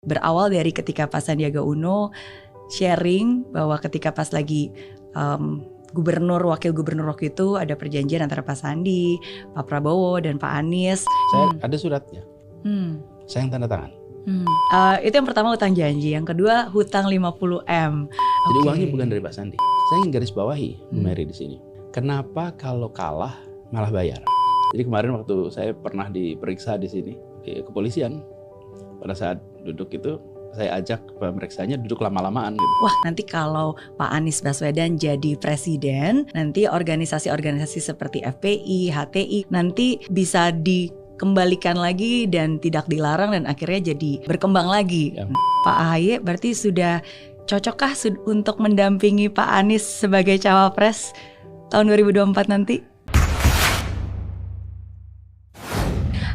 Berawal dari ketika Pak Sandiaga Uno sharing bahwa ketika pas lagi gubernur, wakil gubernur waktu itu ada perjanjian antara Pak Sandi, Pak Prabowo dan Pak Anies. Saya ada suratnya. Saya yang tanda tangan. Itu yang pertama hutang janji, yang kedua hutang 50M. Jadi uangnya bukan dari Pak Sandi. Saya ingin garis bawahi Bu Mary di sini. Kenapa kalau kalah malah bayar? Jadi kemarin waktu saya pernah diperiksa di sini di kepolisian, pada saat duduk itu saya ajak pemeriksanya duduk lama-lamaan gitu. Wah, nanti kalau Pak Anies Baswedan jadi presiden, nanti organisasi-organisasi seperti FPI, HTI nanti bisa dikembalikan lagi dan tidak dilarang dan akhirnya jadi berkembang lagi. Ya. Pak AHY berarti sudah cocokkah untuk mendampingi Pak Anies sebagai cawapres tahun 2024 nanti?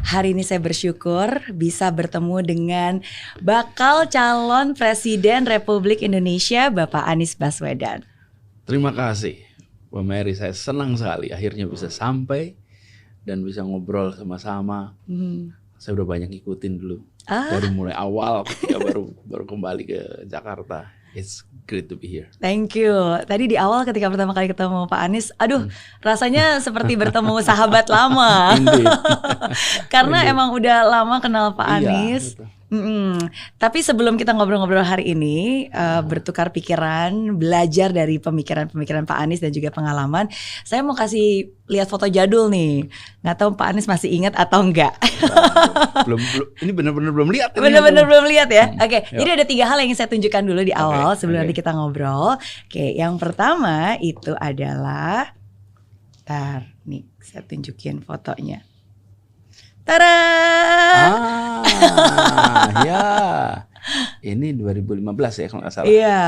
Hari ini saya bersyukur bisa bertemu dengan bakal calon Presiden Republik Indonesia Bapak Anies Baswedan. Terima kasih Bu Mary, saya senang sekali akhirnya bisa sampai dan bisa ngobrol sama-sama. Saya udah banyak ngikutin dulu dari mulai awal ketika baru kembali ke Jakarta. It's great to be here. Thank you. Tadi di awal ketika pertama kali ketemu Pak Anies, rasanya seperti bertemu sahabat lama. Karena emang udah lama kenal Pak Anies. Tapi sebelum kita ngobrol-ngobrol hari ini, bertukar pikiran, belajar dari pemikiran-pemikiran Pak Anies dan juga pengalaman, saya mau kasih lihat foto jadul nih. Nggak tahu Pak Anies masih ingat atau enggak. Belum, ini benar-benar belum lihat. Benar-benar belum lihat ya. Oke, jadi ada 3 hal yang ingin saya tunjukkan dulu di awal sebelum nanti kita ngobrol. Oke, yang pertama itu adalah, nih saya tunjukin fotonya. Tada! Ya, ini 2015 ya kalau nggak salah. Iya.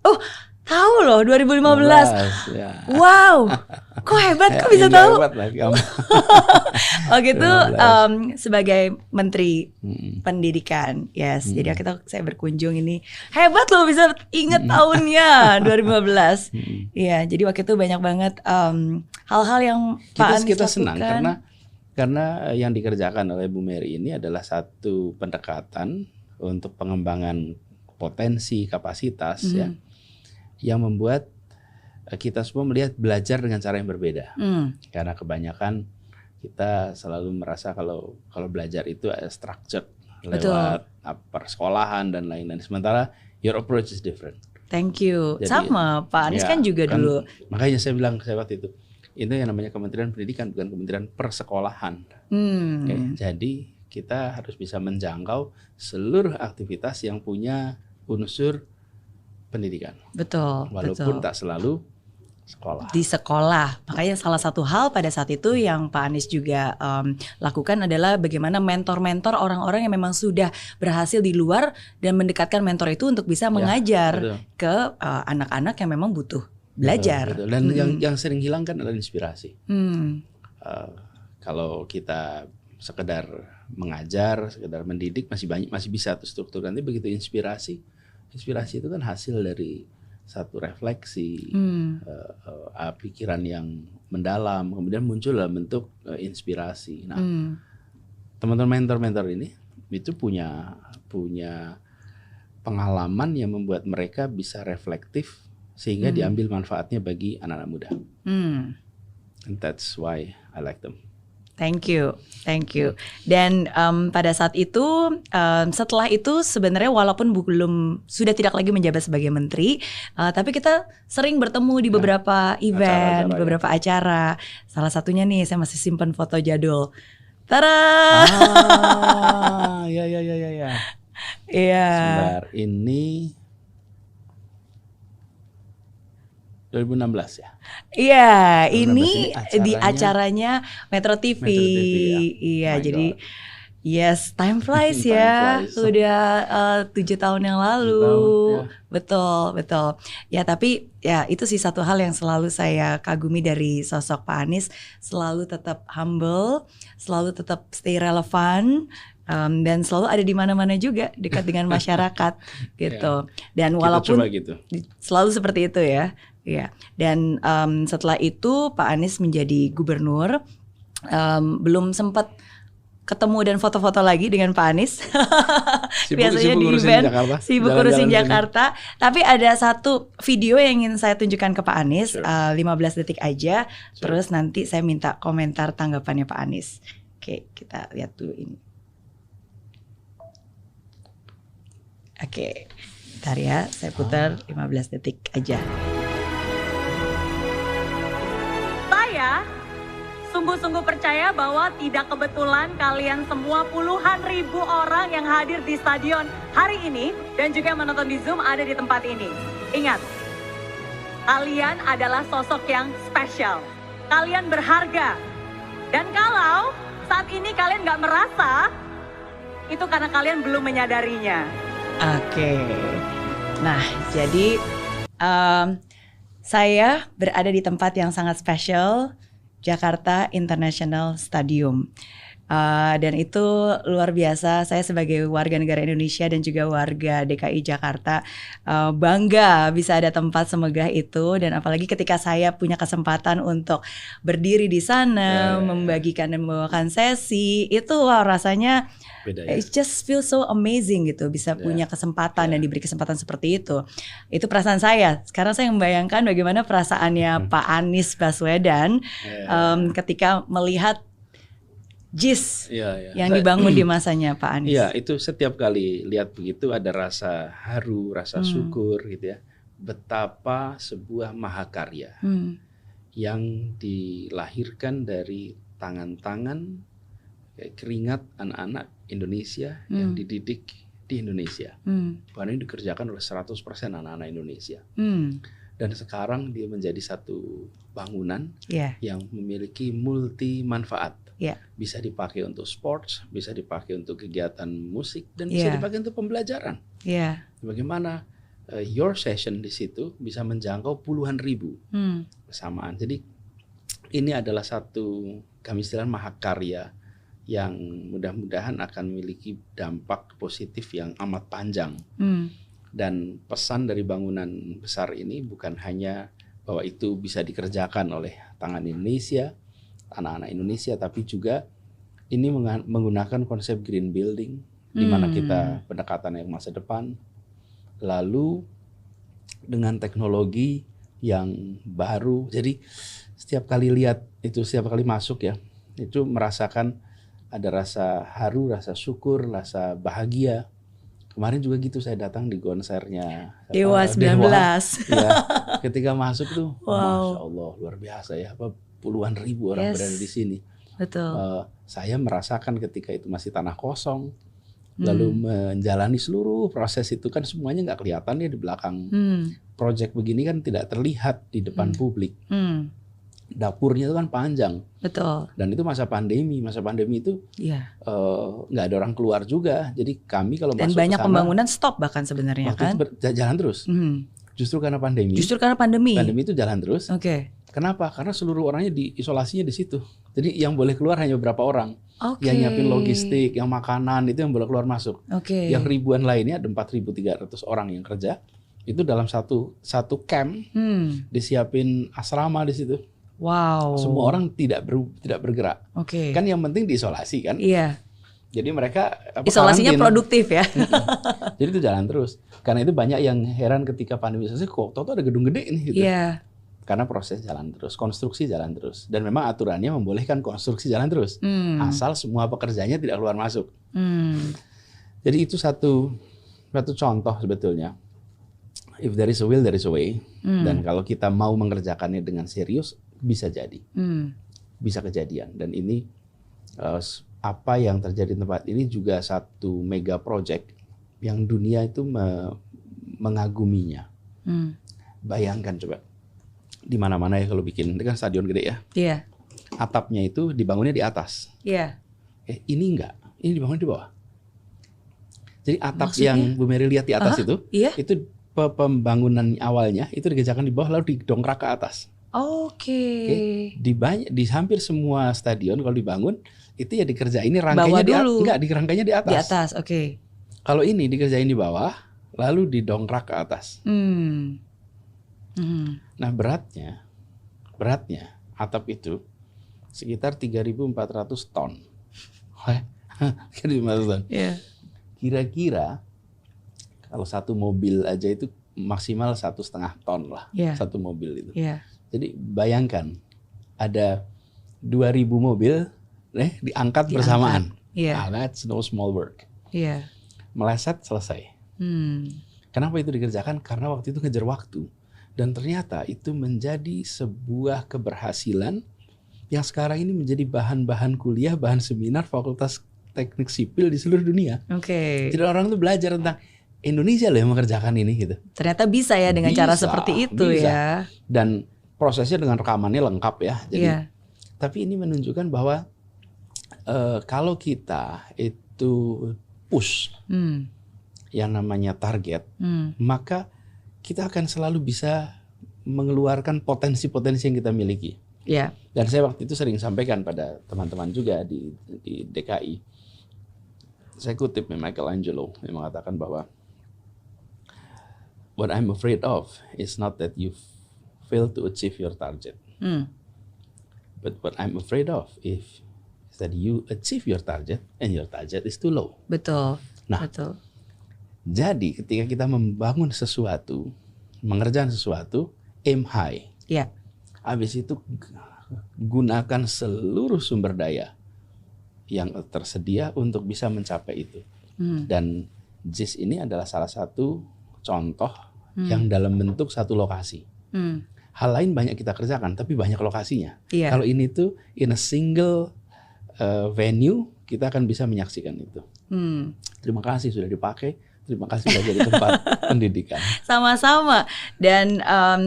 Oh, tahu loh 2015. Ya. Wow, kok hebat, kok bisa tahu? Hebat lah kamu. Oh gitu, sebagai Menteri Pendidikan, yes. Jadi saya berkunjung ini, hebat loh bisa inget tahunnya 2015. Iya, jadi waktu itu banyak banget hal-hal yang Pak Anies kita lakukan. Senang karena yang dikerjakan oleh Bu Mary ini adalah satu pendekatan untuk pengembangan potensi kapasitas ya, yang membuat kita semua melihat belajar dengan cara yang berbeda. Karena kebanyakan kita selalu merasa kalau belajar itu structured lewat persekolahan dan lain-lain. Sementara your approach is different. Thank you. Jadi, sama Pak Anies kan juga dulu. Makanya saya bilang saya waktu itu, itu yang namanya Kementerian Pendidikan, bukan Kementerian Persekolahan. Jadi kita harus bisa menjangkau seluruh aktivitas yang punya unsur pendidikan. Betul. Walaupun tak selalu sekolah. Di sekolah. Makanya salah satu hal pada saat itu yang Pak Anies juga lakukan adalah bagaimana mentor-mentor orang-orang yang memang sudah berhasil di luar dan mendekatkan mentor itu untuk bisa mengajar ke anak-anak yang memang butuh belajar. Betul. Dan yang sering hilang kan adalah inspirasi. Kalau kita sekedar mengajar, sekedar mendidik masih bisa tuh struktur. Nanti begitu inspirasi itu kan hasil dari satu refleksi, pikiran yang mendalam, kemudian muncul dalam bentuk inspirasi. Nah, teman-teman mentor-mentor ini itu punya pengalaman yang membuat mereka bisa reflektif sehingga diambil manfaatnya bagi anak-anak muda. And that's why I like them. Thank you. Dan pada saat itu, setelah itu sebenarnya walaupun sudah tidak lagi menjabat sebagai menteri, tapi kita sering bertemu di beberapa event, beberapa acara. Salah satunya nih, saya masih simpan foto jadul. Tada! Ya. Iya. Sebentar, ini 2016 ya? Iya, ini di acaranya Metro TV. Iya, jadi yes, time flies ya. Sudah 7 tahun yang lalu. Betul. Ya, tapi ya itu sih satu hal yang selalu saya kagumi dari sosok Pak Anies, selalu tetap humble, selalu tetap stay relevan. Dan selalu ada di mana-mana juga, dekat dengan masyarakat gitu. Dan walaupun selalu seperti itu ya. Iya. Dan setelah itu Pak Anies menjadi gubernur, belum sempat ketemu dan foto-foto lagi dengan Pak Anies. Biasanya sibuk di ngurusin event Jakarta. sibuk ngurusin Jakarta. Tapi ada satu video yang ingin saya tunjukkan ke Pak Anies, Sure. 15 detik aja. Sure. Terus nanti saya minta komentar tanggapannya Pak Anies. Oke, kita lihat dulu ini. Oke, bentar ya, saya putar 15 detik aja. Saya sungguh-sungguh percaya bahwa tidak kebetulan kalian semua puluhan ribu orang yang hadir di stadion hari ini dan juga yang menonton di Zoom ada di tempat ini. Ingat, kalian adalah sosok yang spesial. Kalian berharga. Dan kalau saat ini kalian nggak merasa, itu karena kalian belum menyadarinya. Oke. Nah, jadi saya berada di tempat yang sangat spesial, Jakarta International Stadium. Dan itu luar biasa. Saya sebagai warga negara Indonesia dan juga warga DKI Jakarta bangga bisa ada tempat semegah itu. Dan apalagi ketika saya punya kesempatan untuk berdiri di sana, membagikan dan membawakan sesi, itu wah, rasanya beda, ya? It just feel so amazing gitu, bisa punya kesempatan dan diberi kesempatan seperti itu. Itu perasaan saya. Sekarang saya membayangkan bagaimana perasaannya Pak Anies Baswedan ketika melihat JIS yang dibangun di masanya Pak Anies. Iya, itu setiap kali lihat begitu ada rasa haru, rasa syukur gitu ya. Betapa sebuah mahakarya yang dilahirkan dari tangan-tangan keringat anak-anak Indonesia yang dididik di Indonesia. Bahkan ini dikerjakan oleh 100% anak-anak Indonesia. Dan sekarang dia menjadi satu bangunan yang memiliki multi manfaat. Bisa dipakai untuk sports, bisa dipakai untuk kegiatan musik, dan bisa dipakai untuk pembelajaran. Bagaimana your session di situ bisa menjangkau puluhan ribu bersamaan. Jadi ini adalah satu, kami istilah mahakarya yang mudah-mudahan akan memiliki dampak positif yang amat panjang. Dan pesan dari bangunan besar ini bukan hanya bahwa itu bisa dikerjakan oleh tangan Indonesia, anak-anak Indonesia, tapi juga ini menggunakan konsep green building, di mana kita pendekatan yang masa depan, lalu dengan teknologi yang baru. Jadi setiap kali lihat itu, setiap kali masuk ya, itu merasakan ada rasa haru, rasa syukur, rasa bahagia. Kemarin juga gitu, saya datang di konsernya Dewa 19. Ya, ketika masuk tuh, Masya Allah, luar biasa ya, puluhan ribu orang berada di sini. Betul. Saya merasakan ketika itu masih tanah kosong, lalu menjalani seluruh proses itu kan semuanya nggak kelihatan ya di belakang. Project begini kan tidak terlihat di depan publik. Dapurnya itu kan panjang. Betul. Dan itu masa pandemi itu nggak ada orang keluar juga. Jadi kami kalau dan masuk banyak kesana, pembangunan stop bahkan sebenarnya kan. Jalan terus. Justru karena pandemi. Pandemi itu jalan terus. Kenapa? Karena seluruh orangnya isolasinya di situ. Jadi yang boleh keluar hanya beberapa orang. Yang nyiapin logistik, yang makanan itu yang boleh keluar masuk. Yang ribuan lainnya ada 4.300 orang yang kerja. Itu dalam satu camp disiapin asrama di situ. Wow. Semua orang tidak bergerak. Kan yang penting diisolasi kan. Iya. Jadi mereka isolasinya produktif ya. Jadi itu jalan terus. Karena itu banyak yang heran ketika pandemi selesai, kok toto ada gedung gede nih gitu. Karena proses jalan terus, konstruksi jalan terus. Dan memang aturannya membolehkan konstruksi jalan terus. Asal semua pekerjanya tidak keluar masuk. Jadi itu satu contoh sebetulnya. If there is a will, there is a way. Dan kalau kita mau mengerjakannya dengan serius, bisa jadi. Bisa kejadian. Dan ini apa yang terjadi di tempat ini juga satu mega project yang dunia itu mengaguminya. Bayangkan coba. Di mana-mana ya kalau bikin, ini kan stadion gede ya. Atapnya itu dibangunnya di atas. Ini enggak, ini dibangun di bawah. Jadi atap maksudnya? Yang Bu Mary lihat di atas itu pembangunan awalnya itu dikerjakan di bawah lalu didongkrak ke atas. Di hampir semua stadion kalau dibangun itu ya dikerjain ini rangkainya dirangkainya di atas. Di atas, Kalau ini dikerjain di bawah lalu didongkrak ke atas. Nah beratnya atap itu sekitar 3.400 ton. Iya. Kira-kira kalau satu mobil aja itu maksimal 1,5 ton lah, satu mobil itu. Jadi bayangkan ada 2.000 mobil diangkat bersamaan. That's no small work. Meleset selesai. Kenapa itu dikerjakan? Karena waktu itu ngejar waktu. Dan ternyata itu menjadi sebuah keberhasilan yang sekarang ini menjadi bahan-bahan kuliah, bahan seminar Fakultas Teknik Sipil di seluruh dunia. Jadi orang tuh belajar tentang Indonesia loh yang mengerjakan ini gitu. Ternyata bisa ya dengan cara seperti itu ya. Dan prosesnya dengan rekamannya lengkap ya. Jadi, tapi ini menunjukkan bahwa kalau kita itu push yang namanya target, maka kita akan selalu bisa mengeluarkan potensi-potensi yang kita miliki. Dan saya waktu itu sering sampaikan pada teman-teman juga di DKI. Saya kutip Michelangelo yang mengatakan bahwa what I'm afraid of is not that you fail to achieve your target, but what I'm afraid of is that you achieve your target and your target is too low. Betul. Nah, jadi ketika kita membangun sesuatu, mengerjakan sesuatu, aim high. Habis itu gunakan seluruh sumber daya yang tersedia untuk bisa mencapai itu. Dan JIS ini adalah salah satu contoh yang dalam bentuk satu lokasi. Hal lain banyak kita kerjakan, tapi banyak lokasinya. Kalau ini tuh in a single venue, kita akan bisa menyaksikan itu. Terima kasih sudah dipakai. Terima kasih sudah jadi tempat pendidikan. Sama-sama. Dan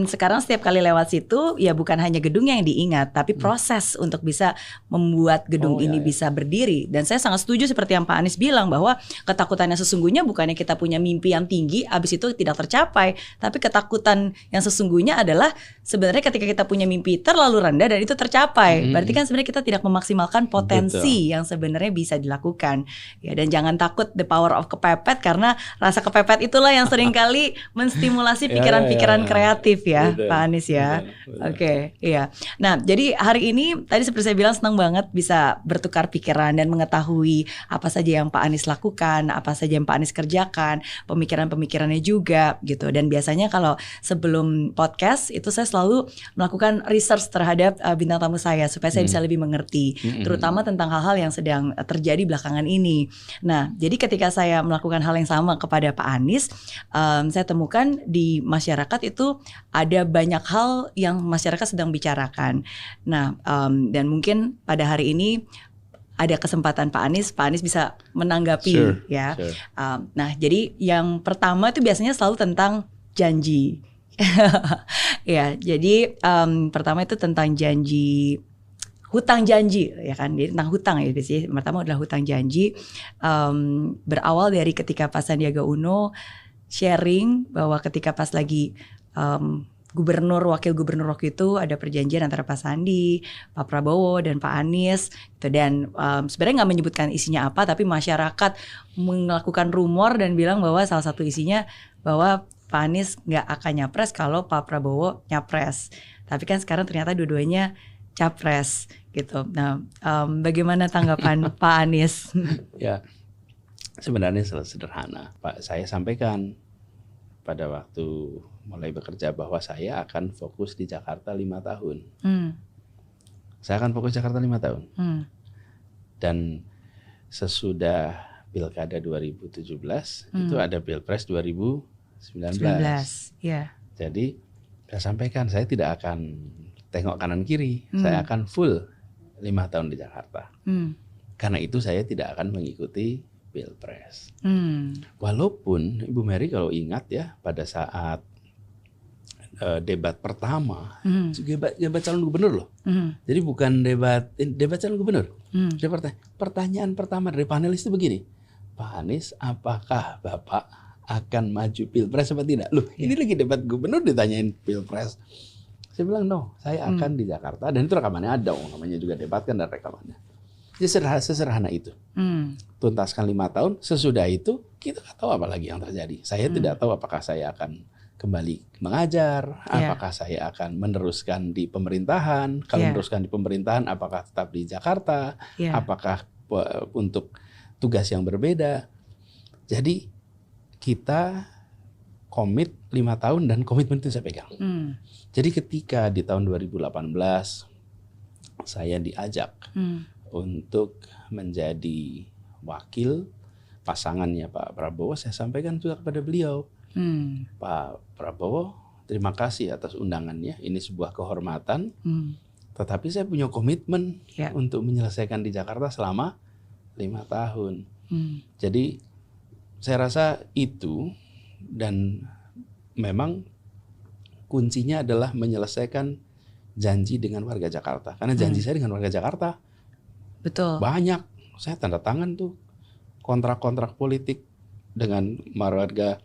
sekarang setiap kali lewat situ, ya bukan hanya gedung yang diingat, tapi proses untuk bisa membuat gedung ini bisa berdiri. Dan saya sangat setuju seperti yang Pak Anies bilang, bahwa ketakutannya sesungguhnya bukannya kita punya mimpi yang tinggi, habis itu tidak tercapai. Tapi ketakutan yang sesungguhnya adalah sebenarnya ketika kita punya mimpi terlalu rendah dan itu tercapai. Berarti kan sebenarnya kita tidak memaksimalkan potensi yang sebenarnya bisa dilakukan. Ya, dan jangan takut the power of kepepet, karena rasa kepepet itulah yang seringkali menstimulasi pikiran-pikiran kreatif ya, Pak Anies ya. Oke, iya. Nah, jadi hari ini tadi seperti saya bilang senang banget bisa bertukar pikiran dan mengetahui apa saja yang Pak Anies lakukan, apa saja yang Pak Anies kerjakan, pemikiran-pemikirannya juga gitu. Dan biasanya kalau sebelum podcast itu saya selalu melakukan research terhadap bintang tamu saya supaya saya bisa lebih mengerti, terutama tentang hal-hal yang sedang terjadi belakangan ini. Nah, jadi ketika saya melakukan hal yang sama kepada Pak Anies, saya temukan di masyarakat itu ada banyak hal yang masyarakat sedang bicarakan. Nah, dan mungkin pada hari ini ada kesempatan Pak Anies bisa menanggapi ya. Nah, jadi yang pertama itu biasanya selalu tentang janji. Ya, jadi pertama itu tentang janji. Hutang janji ya kan, jadi tentang hutang ya biasanya. Pertama adalah hutang janji, berawal dari ketika Pak Sandiaga Uno sharing bahwa ketika pas lagi gubernur, wakil gubernur waktu itu ada perjanjian antara Pak Sandi, Pak Prabowo dan Pak Anies gitu. Dan sebenarnya nggak menyebutkan isinya apa, tapi masyarakat melakukan rumor dan bilang bahwa salah satu isinya bahwa Pak Anies nggak akan nyapres kalau Pak Prabowo nyapres. Tapi kan sekarang ternyata dua-duanya capres gitu. Nah, bagaimana tanggapan Pak Anies? Ya, sebenarnya sederhana. Pak, saya sampaikan pada waktu mulai bekerja bahwa saya akan fokus di Jakarta 5 tahun. Saya akan fokus Jakarta 5 tahun. Dan sesudah Pilkada 2017 itu ada Pilpres 2019. Ya. Jadi saya sampaikan saya tidak akan tengok kanan kiri, saya akan full 5 tahun di Jakarta. Karena itu saya tidak akan mengikuti Pilpres. Walaupun Ibu Mary kalau ingat ya pada saat debat pertama, debat calon gubernur loh. Jadi bukan debat calon gubernur. Pertanyaan pertama dari panelis itu begini, Pak Anies, apakah Bapak akan maju Pilpres atau tidak? Loh, ini lagi debat gubernur ditanyain Pilpres. Saya bilang no, saya akan di Jakarta, dan itu rekamannya ada, namanya juga debat kan, dan rekamannya. Jadi sesederhana itu. Tuntaskan 5 tahun, sesudah itu kita nggak tahu apa lagi yang terjadi. Saya tidak tahu apakah saya akan kembali mengajar, apakah saya akan meneruskan di pemerintahan. Kalau meneruskan di pemerintahan, apakah tetap di Jakarta, apakah untuk tugas yang berbeda. Jadi kita komit 5 tahun dan komitmen itu saya pegang. Jadi ketika di tahun 2018 saya diajak untuk menjadi wakil pasangannya Pak Prabowo, saya sampaikan juga kepada beliau, Pak Prabowo, terima kasih atas undangannya. Ini sebuah kehormatan. Tetapi saya punya komitmen untuk menyelesaikan di Jakarta selama 5 tahun. Jadi saya rasa itu, dan memang kuncinya adalah menyelesaikan janji dengan warga Jakarta. Karena janji saya dengan warga Jakarta banyak. Saya tanda tangan tuh kontrak-kontrak politik dengan warga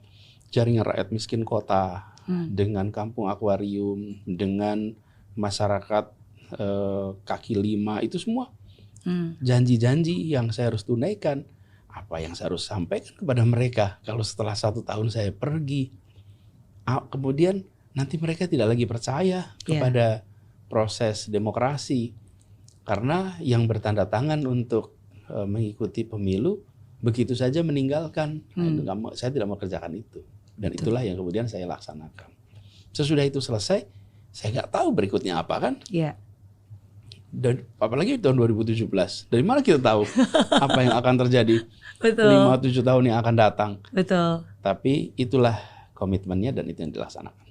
jaringan rakyat miskin kota, dengan kampung akuarium, dengan masyarakat kaki lima, itu semua janji-janji yang saya harus tunaikan. Apa yang saya harus sampaikan kepada mereka kalau setelah 1 tahun saya pergi, kemudian nanti mereka tidak lagi percaya kepada proses demokrasi karena yang bertanda tangan untuk mengikuti pemilu begitu saja meninggalkan. Saya tidak mau kerjakan itu, dan itulah yang kemudian saya laksanakan. Sesudah itu selesai, saya nggak tahu berikutnya apa kan. Dan apalagi tahun 2017, dari mana kita tahu apa yang akan terjadi 5-7 tahun yang akan datang. Tapi itulah komitmennya dan itu yang dilaksanakan.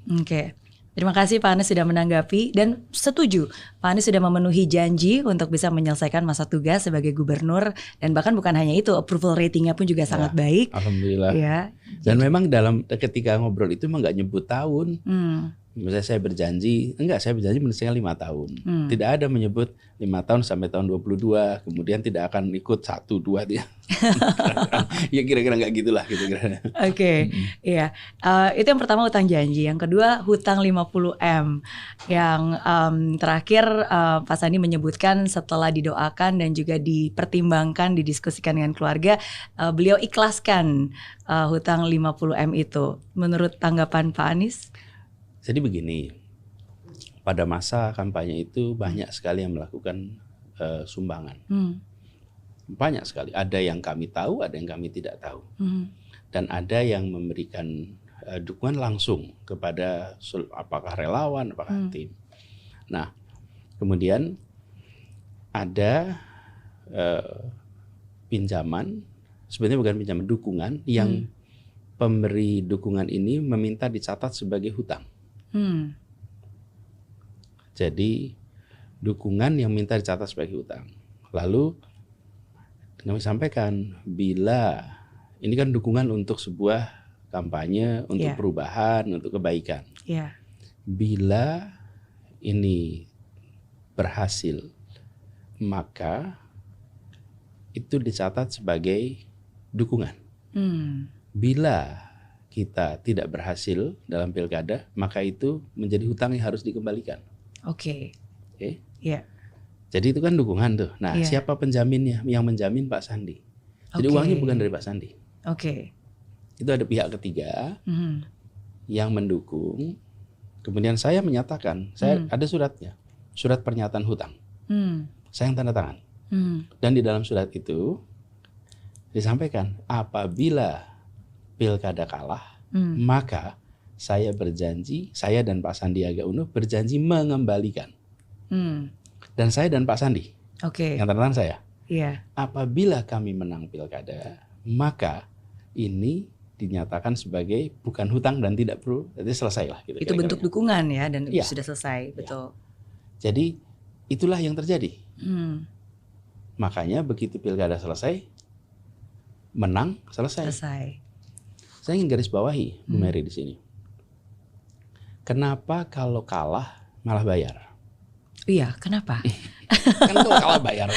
Terima kasih Pak Anies sudah menanggapi dan setuju. Pak Anies sudah memenuhi janji untuk bisa menyelesaikan masa tugas sebagai gubernur, dan bahkan bukan hanya itu, approval ratingnya pun juga sangat baik. Alhamdulillah. Dan memang ketika ngobrol itu memang nggak nyebut tahun. Misalnya saya berjanji menyelesaikan 5 tahun. Tidak ada menyebut 5 tahun sampai tahun 22, kemudian tidak akan ikut 1, 2 dia. Ya kira-kira nggak gitulah kira-kira. Itu yang pertama, hutang janji. Yang kedua, hutang 50M. Yang terakhir Pak Sandi menyebutkan setelah didoakan dan juga dipertimbangkan, didiskusikan dengan keluarga, beliau ikhlaskan hutang 50M itu. Menurut tanggapan Pak Anies? Jadi begini, pada masa kampanye itu banyak sekali yang melakukan sumbangan. Banyak sekali. Ada yang kami tahu, ada yang kami tidak tahu. Dan ada yang memberikan dukungan langsung kepada apakah relawan, apakah tim. Nah, kemudian ada pinjaman, sebenarnya bukan pinjaman, dukungan yang pemberi dukungan ini meminta dicatat sebagai hutang. Jadi dukungan yang minta dicatat sebagai hutang. Lalu kami sampaikan, bila ini kan dukungan untuk sebuah kampanye, untuk perubahan, untuk kebaikan. Bila ini berhasil, maka itu dicatat sebagai dukungan. Bila kita tidak berhasil dalam pilkada, maka itu menjadi hutang yang harus dikembalikan. Jadi itu kan dukungan tuh. Nah, siapa penjaminnya? Yang menjamin Pak Sandi. Jadi uangnya bukan dari Pak Sandi. Itu ada pihak ketiga yang mendukung. Kemudian saya menyatakan, saya ada suratnya, surat pernyataan hutang. Saya yang tanda tangan. Dan di dalam surat itu disampaikan, apabila pilkada kalah, maka saya berjanji, saya dan Pak Sandiaga Uno berjanji mengembalikan. Dan saya dan Pak Sandi, yang tanda tangan saya. Apabila kami menang pilkada, maka ini dinyatakan sebagai bukan hutang dan tidak perlu, jadi selesailah. Gitu, itu bentuk dukungan ya, dan sudah selesai, betul. Jadi itulah yang terjadi. Makanya begitu pilkada selesai, menang, selesai. Saya ingin garis bawahi Bu Mary di sini. Kenapa kalau kalah malah bayar? Kenapa? Kan kalau kalah bayar.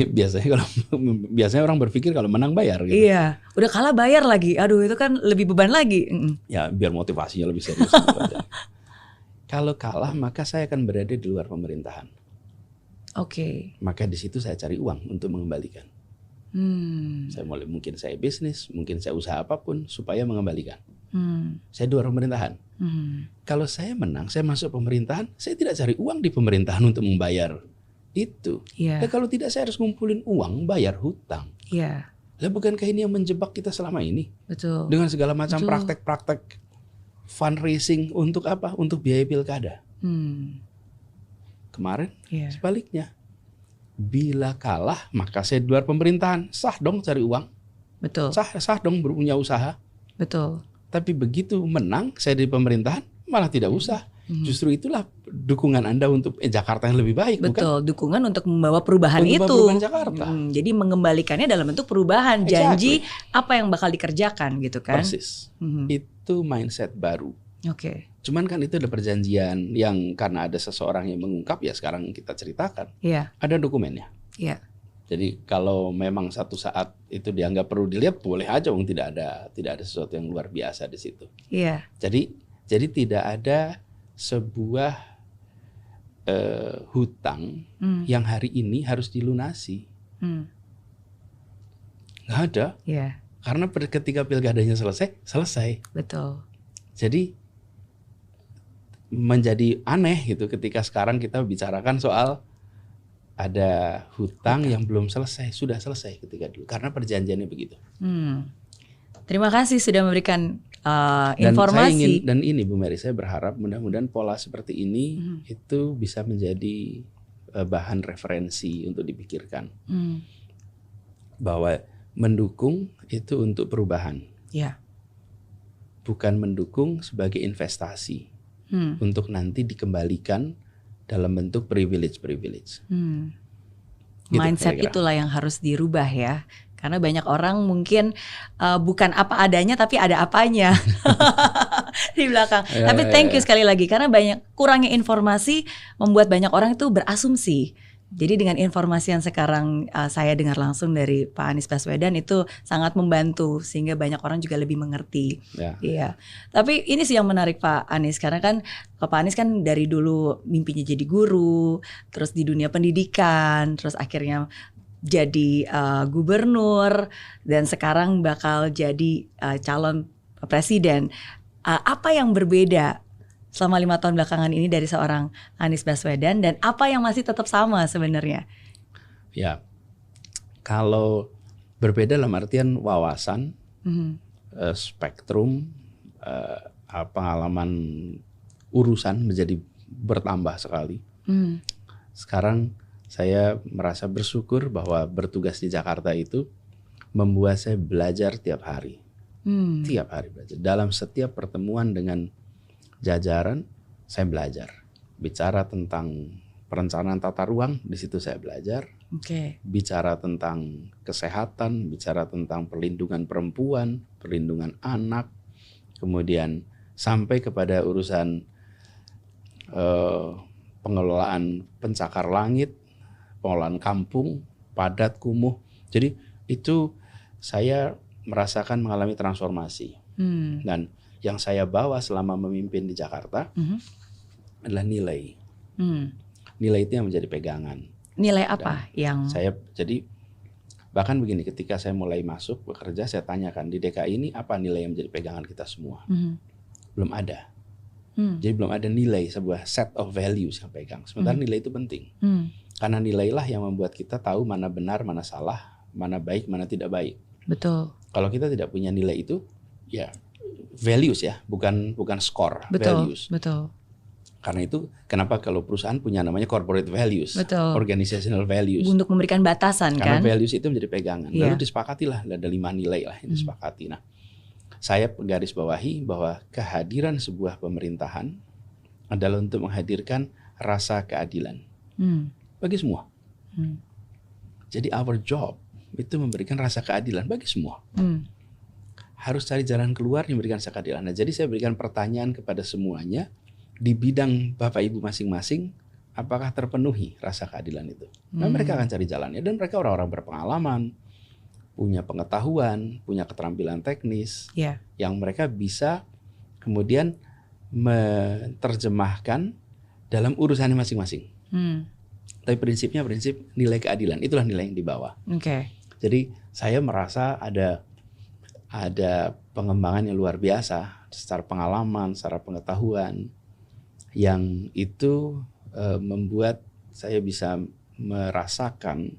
Biasanya orang berpikir kalau menang bayar gitu. Udah kalah bayar lagi. Aduh, itu kan lebih beban lagi. Ya, biar motivasinya lebih serius. Kalau kalah maka saya akan berada di luar pemerintahan. Maka di situ saya cari uang untuk mengembalikan. Mungkin saya bisnis, mungkin saya usaha apapun supaya mengembalikan. Saya di luar pemerintahan. Kalau saya menang, saya masuk pemerintahan, saya tidak cari uang di pemerintahan untuk membayar itu. Iya. Nah, kalau tidak saya harus ngumpulin uang bayar hutang. Iya. Lah bukankah ini yang menjebak kita selama ini? Betul. Dengan segala macam praktek-praktek fundraising untuk apa? Untuk biaya pilkada. Kemarin sebaliknya. Bila kalah maka saya di luar pemerintahan, sah dong cari uang. Betul. Sah dong punya usaha. Betul. Tapi begitu menang saya di pemerintahan malah tidak usah. Justru itulah dukungan Anda untuk Jakarta yang lebih baik. Betul, bukan? Dukungan untuk membawa perubahan untuk itu. Perubahan Jakarta. Jadi mengembalikannya dalam bentuk perubahan, janji apa yang bakal dikerjakan gitu kan. Persis. Itu mindset baru. Oke. Cuman kan itu ada perjanjian yang karena ada seseorang yang mengungkap ya sekarang kita ceritakan. Iya. Ada dokumennya. Iya. Jadi kalau memang satu saat itu dianggap perlu dilihat boleh aja, tidak ada sesuatu yang luar biasa di situ. Iya. Jadi tidak ada sebuah hutang yang hari ini harus dilunasi. Nggak ada. Iya. Karena ketika pilkadanya selesai. Betul. Jadi menjadi aneh gitu ketika sekarang kita bicarakan soal ada hutang yang belum selesai, sudah selesai ketika dulu karena perjanjiannya begitu. Terima kasih sudah memberikan informasi. Dan ini Bu Mary, saya berharap mudah-mudahan pola seperti ini itu bisa menjadi bahan referensi untuk dipikirkan. Bahwa mendukung itu untuk perubahan. Ya. Bukan mendukung sebagai investasi untuk nanti dikembalikan dalam bentuk privilege. Gitu, mindset itulah yang harus dirubah ya. Karena banyak orang mungkin bukan apa adanya tapi ada apanya di belakang. Tapi thank you sekali lagi karena banyak kurangnya informasi membuat banyak orang itu berasumsi. Jadi dengan informasi yang sekarang saya dengar langsung dari Pak Anies Baswedan itu sangat membantu sehingga banyak orang juga lebih mengerti. Iya. Tapi ini sih yang menarik Pak Anies karena kan Pak Anies kan dari dulu mimpinya jadi guru, terus di dunia pendidikan, terus akhirnya jadi gubernur dan sekarang bakal jadi calon presiden. Apa yang berbeda selama 5 tahun belakangan ini dari seorang Anies Baswedan dan apa yang masih tetap sama sebenarnya? Ya, kalau berbeda dalam artian wawasan, spektrum, pengalaman urusan menjadi bertambah sekali. Sekarang saya merasa bersyukur bahwa bertugas di Jakarta itu membuat saya belajar tiap hari. Tiap hari belajar. Dalam setiap pertemuan dengan jajaran, saya belajar. Bicara tentang perencanaan tata ruang, di situ saya belajar. Bicara tentang kesehatan, bicara tentang perlindungan perempuan, perlindungan anak, kemudian sampai kepada urusan pengelolaan pencakar langit, pengelolaan kampung, padat, kumuh. Jadi itu saya merasakan mengalami transformasi. Dan yang saya bawa selama memimpin di Jakarta adalah nilai. Nilai itu yang menjadi pegangan. Nilai apa yang jadi bahkan begini, ketika saya mulai masuk bekerja, saya tanyakan di DKI ini apa nilai yang menjadi pegangan kita semua. Belum ada. Jadi belum ada nilai, sebuah set of values yang pegang. Sementara nilai itu penting. Karena nilailah yang membuat kita tahu mana benar, mana salah, mana baik, mana tidak baik. Betul. Kalau kita tidak punya nilai itu, ya values ya, bukan skor, values. Betul. Karena itu kenapa kalau perusahaan punya namanya corporate values, organizational values. Untuk memberikan batasan karena kan. Karena values itu menjadi pegangan. Lalu disepakatilah ada 5 nilai lah yang disepakati. Nah, saya garis bawahi bahwa kehadiran sebuah pemerintahan adalah untuk menghadirkan rasa keadilan bagi semua. Jadi our job itu memberikan rasa keadilan bagi semua. Harus cari jalan keluar yang memberikan rasa keadilan. Nah, jadi saya berikan pertanyaan kepada semuanya di bidang Bapak Ibu masing-masing, apakah terpenuhi rasa keadilan itu? Nah, mereka akan cari jalannya dan mereka orang-orang berpengalaman, punya pengetahuan, punya keterampilan teknis, yang mereka bisa kemudian menerjemahkan dalam urusannya masing-masing. Tapi prinsipnya prinsip nilai keadilan, itulah nilai yang dibawa. Jadi saya merasa ada pengembangan yang luar biasa secara pengalaman, secara pengetahuan yang itu membuat saya bisa merasakan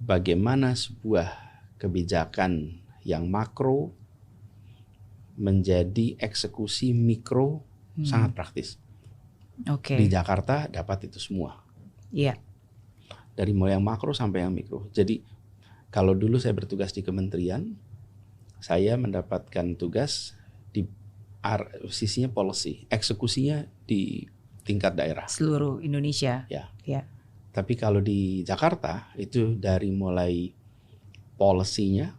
bagaimana sebuah kebijakan yang makro menjadi eksekusi mikro sangat praktis. Oke. Di Jakarta dapat itu semua. Iya. Dari mulai yang makro sampai yang mikro. Jadi kalau dulu saya bertugas di kementerian, saya mendapatkan tugas di sisinya policy, eksekusinya di tingkat daerah. Seluruh Indonesia. Ya. Ya. Tapi kalau di Jakarta itu dari mulai policy-nya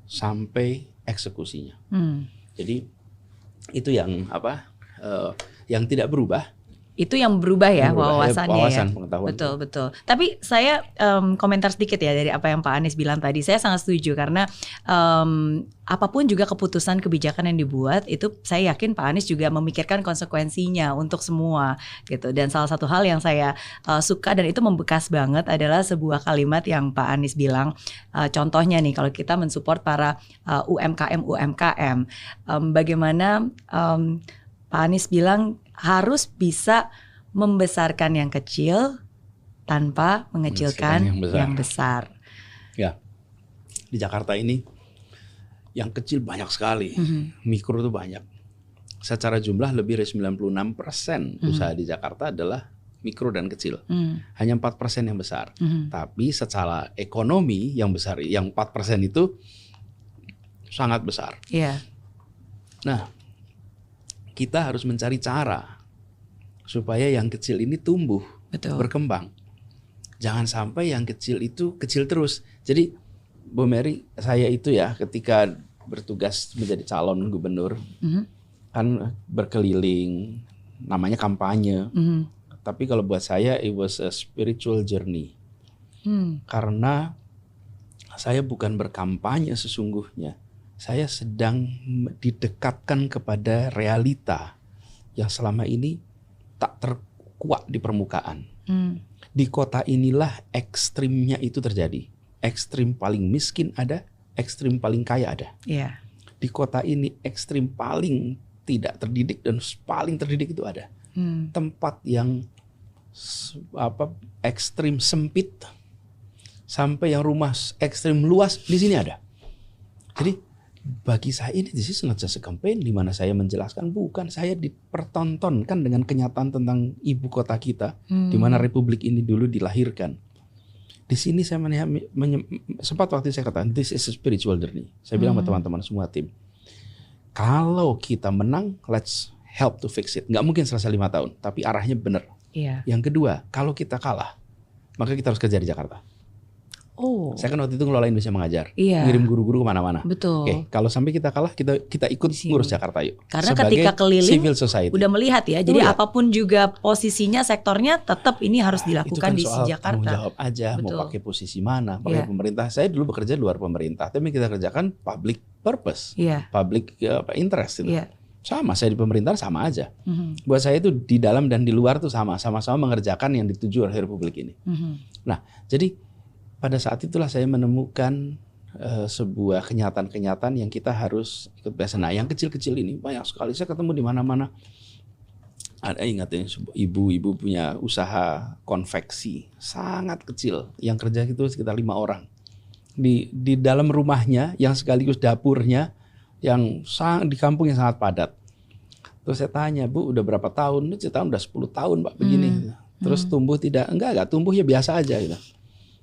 sampai eksekusinya. Jadi itu yang yang tidak berubah. Itu yang berubah ya, wawasan, ya. pengetahuan. Betul. Tapi saya komentar sedikit ya dari apa yang Pak Anies bilang tadi. Saya sangat setuju karena apapun juga keputusan kebijakan yang dibuat itu saya yakin Pak Anies juga memikirkan konsekuensinya untuk semua gitu. Dan salah satu hal yang saya suka dan itu membekas banget adalah sebuah kalimat yang Pak Anies bilang. Contohnya nih kalau kita mensupport para UMKM, bagaimana Pak Anies bilang harus bisa membesarkan yang kecil tanpa mengecilkan yang besar. Ya, di Jakarta ini yang kecil banyak sekali, mikro itu banyak. Secara jumlah lebih dari 96% usaha di Jakarta adalah mikro dan kecil. Hanya 4% yang besar. Tapi secara ekonomi yang besar, yang 4% itu sangat besar. Yeah. Nah, kita harus mencari cara supaya yang kecil ini tumbuh, berkembang. Jangan sampai yang kecil itu kecil terus. Jadi Bu Mary, saya itu ya ketika bertugas menjadi calon gubernur, kan berkeliling, namanya kampanye. Tapi kalau buat saya it was a spiritual journey. Karena saya bukan berkampanye sesungguhnya. Saya sedang didekatkan kepada realita yang selama ini tak terkuat di permukaan. Di kota inilah ekstrimnya itu terjadi. Ekstrim paling miskin ada, ekstrim paling kaya ada. Yeah. Di kota ini ekstrim paling tidak terdidik dan paling terdidik itu ada. Tempat yang ekstrim sempit sampai yang rumah ekstrim luas di sini ada. Jadi bagi saya ini this is not just a campaign di mana saya menjelaskan, bukan, saya dipertontonkan dengan kenyataan tentang ibu kota kita, di mana republik ini dulu dilahirkan. Di sini saya sempat waktu saya katakan this is a spiritual journey. Saya bilang sama teman-teman semua tim, kalau kita menang, let's help to fix it. Nggak mungkin selesai 5 tahun, tapi arahnya benar. Yeah. Yang kedua, kalau kita kalah, maka kita harus kerja di Jakarta. Oh. Saya kan waktu itu ngelola Indonesia Mengajar, Iya. ngirim guru-guru kemana-mana. Betul. Oke, kalau sampai kita kalah, kita ikut ngurus Jakarta yuk. Karena sebagai ketika keliling, civil society, udah melihat ya. Jadi apapun juga posisinya, sektornya tetap ini harus dilakukan itu kan di soal Jakarta. tanggung jawab aja, mau pakai posisi mana, pakai pemerintah. Saya dulu bekerja di luar pemerintah, tapi kita kerjakan public purpose, public interest itu. Sama, saya di pemerintahan sama aja. Buat saya itu di dalam dan di luar tuh sama-sama mengerjakan yang dituju oleh republik ini. Nah, jadi pada saat itulah saya menemukan sebuah kenyataan-kenyataan yang kita harus ikut biasa. Nah, yang kecil-kecil ini banyak sekali saya ketemu di mana-mana. Ada, ingat ya, ibu-ibu punya usaha konveksi sangat kecil, yang kerja itu sekitar 5 orang. Di dalam rumahnya yang sekaligus dapurnya yang di kampung yang sangat padat. Terus saya tanya, Bu, udah berapa tahun? Saya tahun udah 10 tahun, Pak, begini. Terus tumbuh tidak? Enggak tumbuh, ya biasa aja gitu.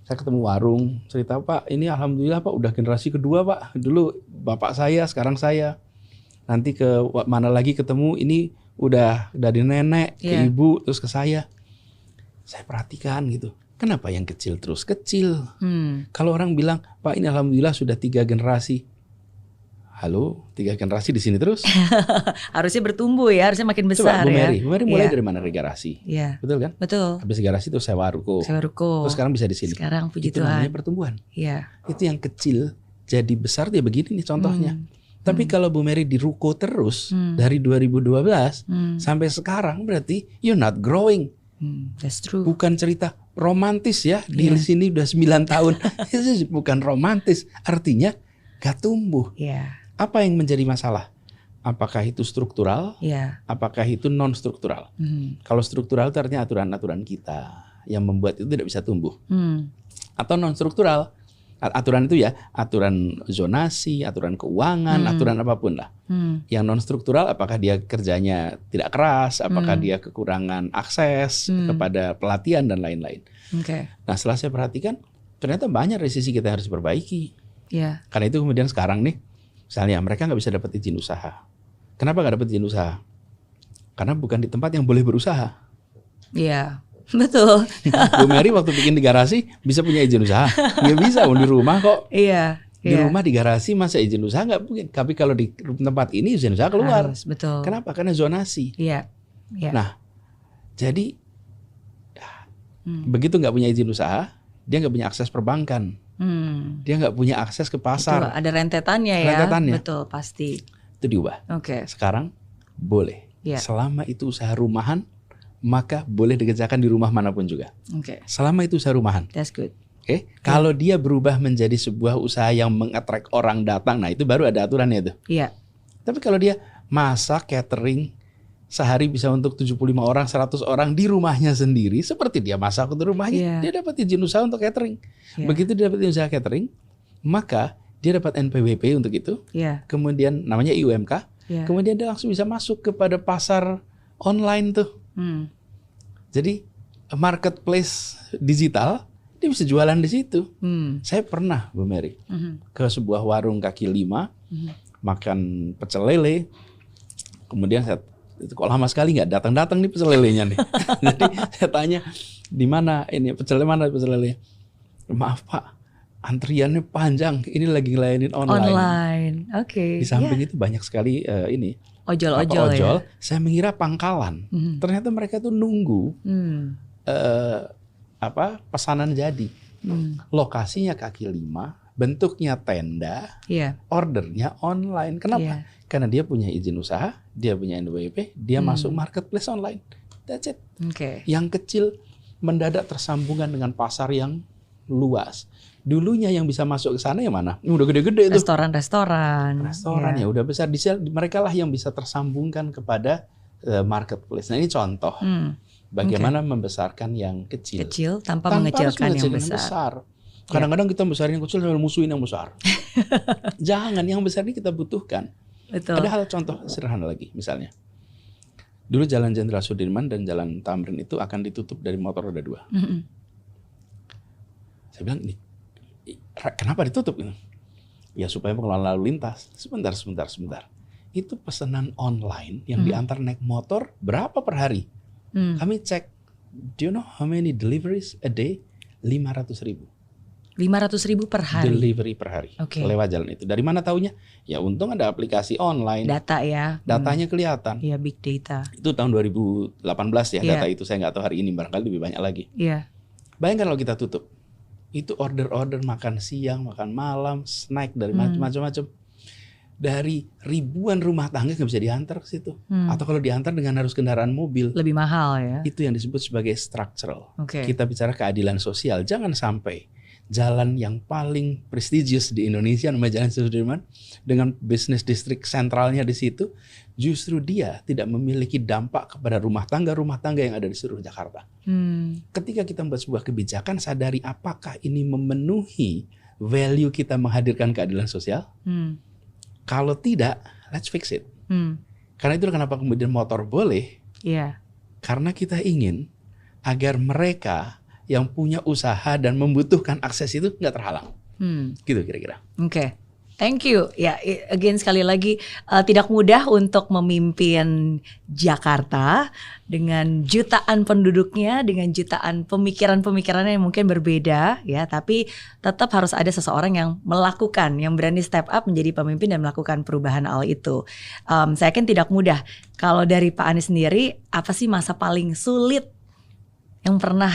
Saya ketemu warung, cerita, Pak, ini alhamdulillah Pak udah generasi kedua, Pak. Dulu bapak saya, sekarang saya. Nanti ke mana lagi ketemu, ini udah dari nenek ke ibu, terus ke saya. Saya perhatikan gitu. Kenapa yang kecil terus kecil? Kalau orang bilang, Pak, ini alhamdulillah sudah 3 generasi. Halo, 3 generasi di sini terus? Harusnya bertumbuh ya, harusnya makin besar. Coba, Bu Mary mulai dari mana garasi? Betul kan? Betul. Habis garasi terus sewa ruko. Terus sekarang bisa di sini. Sekarang puji itu Tuhan. Namanya pertumbuhan. Itu yang kecil jadi besar, dia begini nih contohnya. Tapi kalau Bu Mary di ruko terus dari 2012 sampai sekarang, berarti you're not growing. That's true. Bukan cerita romantis ya. Di sini udah 9 tahun. Itu bukan romantis. Artinya gak tumbuh. Apa yang menjadi masalah? Apakah itu struktural? Apakah itu non struktural? Kalau struktural itu artinya aturan-aturan kita yang membuat itu tidak bisa tumbuh. Atau non struktural. Aturan itu ya, aturan zonasi, aturan keuangan, aturan apapun lah. Yang non struktural, apakah dia kerjanya tidak keras, apakah dia kekurangan akses kepada pelatihan dan lain-lain. Nah, setelah saya perhatikan, ternyata banyak dari sisi kita yang harus diperbaiki. Karena itu kemudian sekarang nih, misalnya mereka nggak bisa dapat izin usaha. Kenapa nggak dapat izin usaha? Karena bukan di tempat yang boleh berusaha. Iya. Betul. Bu Mary waktu bikin di garasi bisa punya izin usaha? Nggak bisa, di rumah kok. Iya. Di rumah di garasi masa izin usaha nggak mungkin. Tapi kalau di tempat ini izin usaha keluar. Harus, betul. Kenapa? Karena zonasi. Iya. Nah, jadi begitu nggak punya izin usaha, dia nggak punya akses perbankan. Dia nggak punya akses ke pasar. Betul, ada rentetannya ya. Rentetannya. Betul, pasti. Itu diubah. Sekarang boleh. Selama itu usaha rumahan, maka boleh dikerjakan di rumah manapun juga. Selama itu usaha rumahan. That's good. Kalau dia berubah menjadi sebuah usaha yang mengattract orang datang, nah itu baru ada aturannya itu. Tapi kalau dia masak catering sehari bisa untuk 75 orang, 100 orang di rumahnya sendiri, seperti dia masak untuk rumahnya, dia dapat izin usaha untuk catering. Begitu dia dapat izin usaha catering, maka dia dapat NPWP untuk itu. Kemudian namanya IUMK. Kemudian dia langsung bisa masuk kepada pasar online tuh. Jadi marketplace digital dia bisa jualan di situ. Saya pernah Bu Mary ke sebuah warung kaki lima makan pecel lele. Kemudian saya itu kok lama sekali nggak datang nih pecel lelenya nih. Jadi saya tanya di mana ini pecel lele? Maaf Pak, antriannya panjang. Ini lagi ngelayanin online. Di samping itu banyak sekali ini. Ojol ya? Saya mengira pangkalan. Ternyata mereka tuh nunggu pesanan jadi. Lokasinya kaki lima, bentuknya tenda, ordernya online. Kenapa? Karena dia punya izin usaha, dia punya NPWP, dia masuk marketplace online. That's it. Yang kecil mendadak tersambungan dengan pasar yang luas. Dulunya yang bisa masuk ke sana yang mana? Udah gede-gede itu. Restoran ya udah besar. Mereka lah yang bisa tersambungkan kepada marketplace. Nah ini contoh bagaimana membesarkan yang kecil. Tanpa mengecilkan yang besar. Kadang-kadang kita besarin yang kecil sambil musuhin yang besar. Jangan, yang besar ini kita butuhkan. Betul. Ada hal contoh sederhana lagi, misalnya. Dulu Jalan Jenderal Sudirman dan Jalan Tamrin itu akan ditutup dari motor roda 2. Saya bilang ini. Kenapa ditutup? Ya supaya mengelola lalu lintas. Sebentar. Itu pesanan online yang diantar naik motor berapa per hari? Kami cek. Do you know how many deliveries a day? 500.000. 500.000 per hari? Delivery per hari. Lewat jalan itu. Dari mana taunya? Ya untung ada aplikasi online. Data ya. Datanya kelihatan. Iya, big data. Itu tahun 2018 ya data itu. Saya nggak tahu hari ini, barangkali lebih banyak lagi. Bayangkan kalau kita tutup. Itu order makan siang, makan malam, snack dari macam-macam. Dari ribuan rumah tangga nggak bisa diantar ke situ. Atau kalau diantar dengan harus kendaraan mobil. Lebih mahal ya. Itu yang disebut sebagai structural. Kita bicara keadilan sosial. Jangan sampai jalan yang paling prestigious di Indonesia namanya Jalan Sudirman dengan bisnis distrik sentralnya di situ, justru dia tidak memiliki dampak kepada rumah tangga yang ada di seluruh Jakarta. Ketika kita membuat sebuah kebijakan, sadari apakah ini memenuhi value kita menghadirkan keadilan sosial. Kalau tidak, let's fix it. Karena itu kenapa kemudian motor boleh. Karena kita ingin agar mereka yang punya usaha dan membutuhkan akses itu nggak terhalang. Gitu kira-kira. Thank you. Ya, again sekali lagi tidak mudah untuk memimpin Jakarta dengan jutaan penduduknya, dengan jutaan pemikiran-pemikirannya yang mungkin berbeda ya, tapi tetap harus ada seseorang yang melakukan, yang berani step up menjadi pemimpin dan melakukan perubahan hal itu. Saya yakin tidak mudah. Kalau dari Pak Anies sendiri, apa sih masa paling sulit yang pernah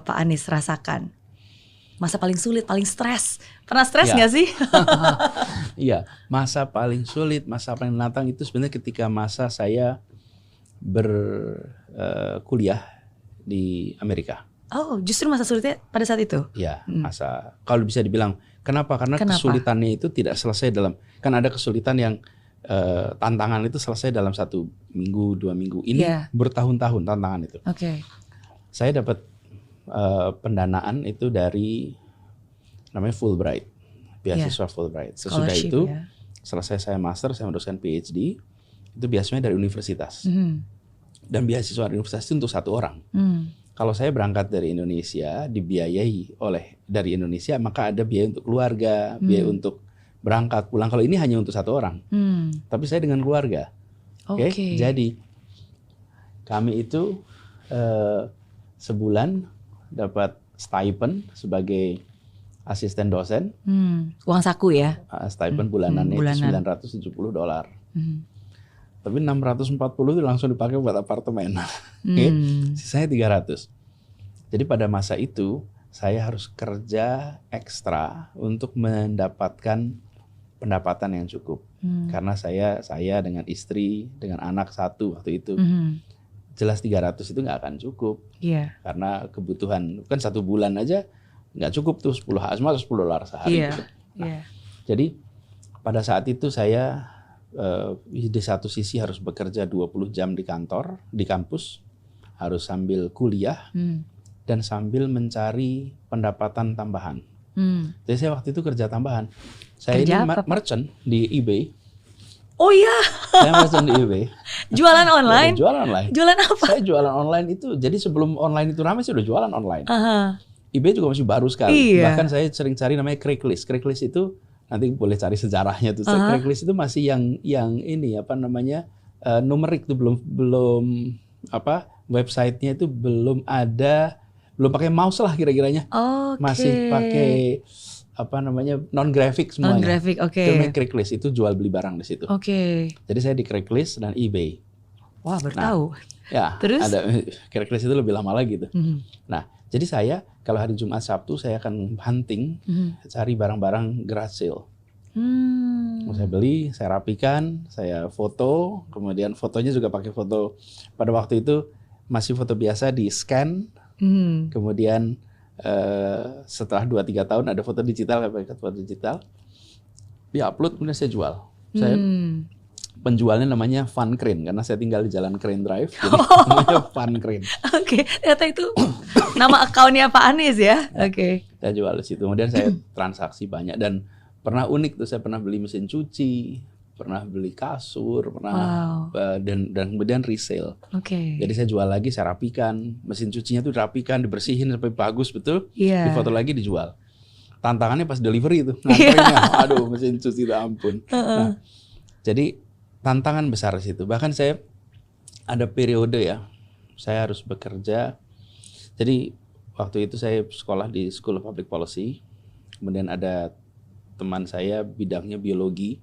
Pak Anies rasakan? Masa paling sulit, paling stres. Pernah stres nggak sih? Iya, masa paling sulit, masa paling menantang itu sebenarnya ketika masa saya berkuliah di Amerika. Oh, justru masa sulitnya pada saat itu? Iya, masa. Kalau bisa dibilang, kenapa? Karena kesulitannya itu tidak selesai dalam, kan ada kesulitan yang tantangan itu selesai dalam 1 minggu, 2 minggu. Ini bertahun-tahun tantangan itu. Oke. Saya dapat pendanaan itu dari namanya Fulbright, beasiswa Fulbright. Sesudah itu selesai saya master, saya meneruskan PhD, itu biasanya dari universitas. Dan beasiswa dari universitas itu untuk satu orang. Kalau saya berangkat dari Indonesia, dibiayai dari Indonesia, maka ada biaya untuk keluarga, biaya untuk berangkat pulang. Kalau ini hanya untuk satu orang, tapi saya dengan keluarga. Oke. Jadi kami itu sebulan dapat stipend sebagai asisten dosen. Uang saku ya? Stipend bulanannya itu $970. Tapi 640 itu langsung dipakai buat apartemen. Sisanya 300. Jadi pada masa itu saya harus kerja ekstra untuk mendapatkan pendapatan yang cukup. Karena saya dengan istri, dengan anak satu waktu itu. Jelas 300 itu nggak akan cukup. Karena kebutuhan, kan satu bulan aja nggak cukup tuh $10 sehari. Gitu. Nah, jadi pada saat itu saya di satu sisi harus bekerja 20 jam di kantor, di kampus, harus sambil kuliah dan sambil mencari pendapatan tambahan. Jadi saya waktu itu kerja tambahan. Saya ini merchant di eBay. Oh iya. Saya merchant di eBay. Jualan online? Jualan online. Jualan apa? Saya jualan online itu, jadi sebelum online itu ramai saya udah jualan online. eBay juga masih baru sekali. Bahkan saya sering cari namanya Craigslist. Craigslist itu nanti boleh cari sejarahnya tuh. Craigslist itu masih yang ini apa namanya numerik tuh belum websitenya itu belum pakai mouse lah kira-kiranya. Masih pakai apa namanya non grafik semuanya. Non grafik, Itu namanya Craigslist, itu jual beli barang di situ. Jadi saya di Craigslist dan eBay. Wah, baru tahu. Ya, terus ada Craigslist itu lebih lama lagi tuh. Nah, jadi saya kalau hari Jumat Sabtu saya akan hunting, cari barang-barang garage sale. Saya beli, saya rapikan, saya foto, kemudian fotonya juga pakai foto. Pada waktu itu masih foto biasa di scan, kemudian setelah 2-3 tahun ada foto digital, pakai foto digital, di-upload kemudian saya jual. Saya penjualnya namanya Fun Crane karena saya tinggal di Jalan Crane Drive, jadi namanya Fun Crane. Ternyata itu nama akunnya Pak Anies ya. Saya jual di situ. Kemudian saya transaksi banyak dan pernah unik tuh, saya pernah beli mesin cuci, pernah beli kasur, pernah dan kemudian resale. Jadi saya jual lagi, saya rapikan, mesin cucinya tuh rapikan, dibersihin sampai bagus betul, difoto lagi dijual. Tantangannya pas delivery itu, nganterinnya, aduh mesin cuci itu ampun. Nah, jadi tantangan besar di situ. Bahkan saya ada periode ya, saya harus bekerja. Jadi waktu itu saya sekolah di School of Public Policy. Kemudian ada teman saya bidangnya biologi.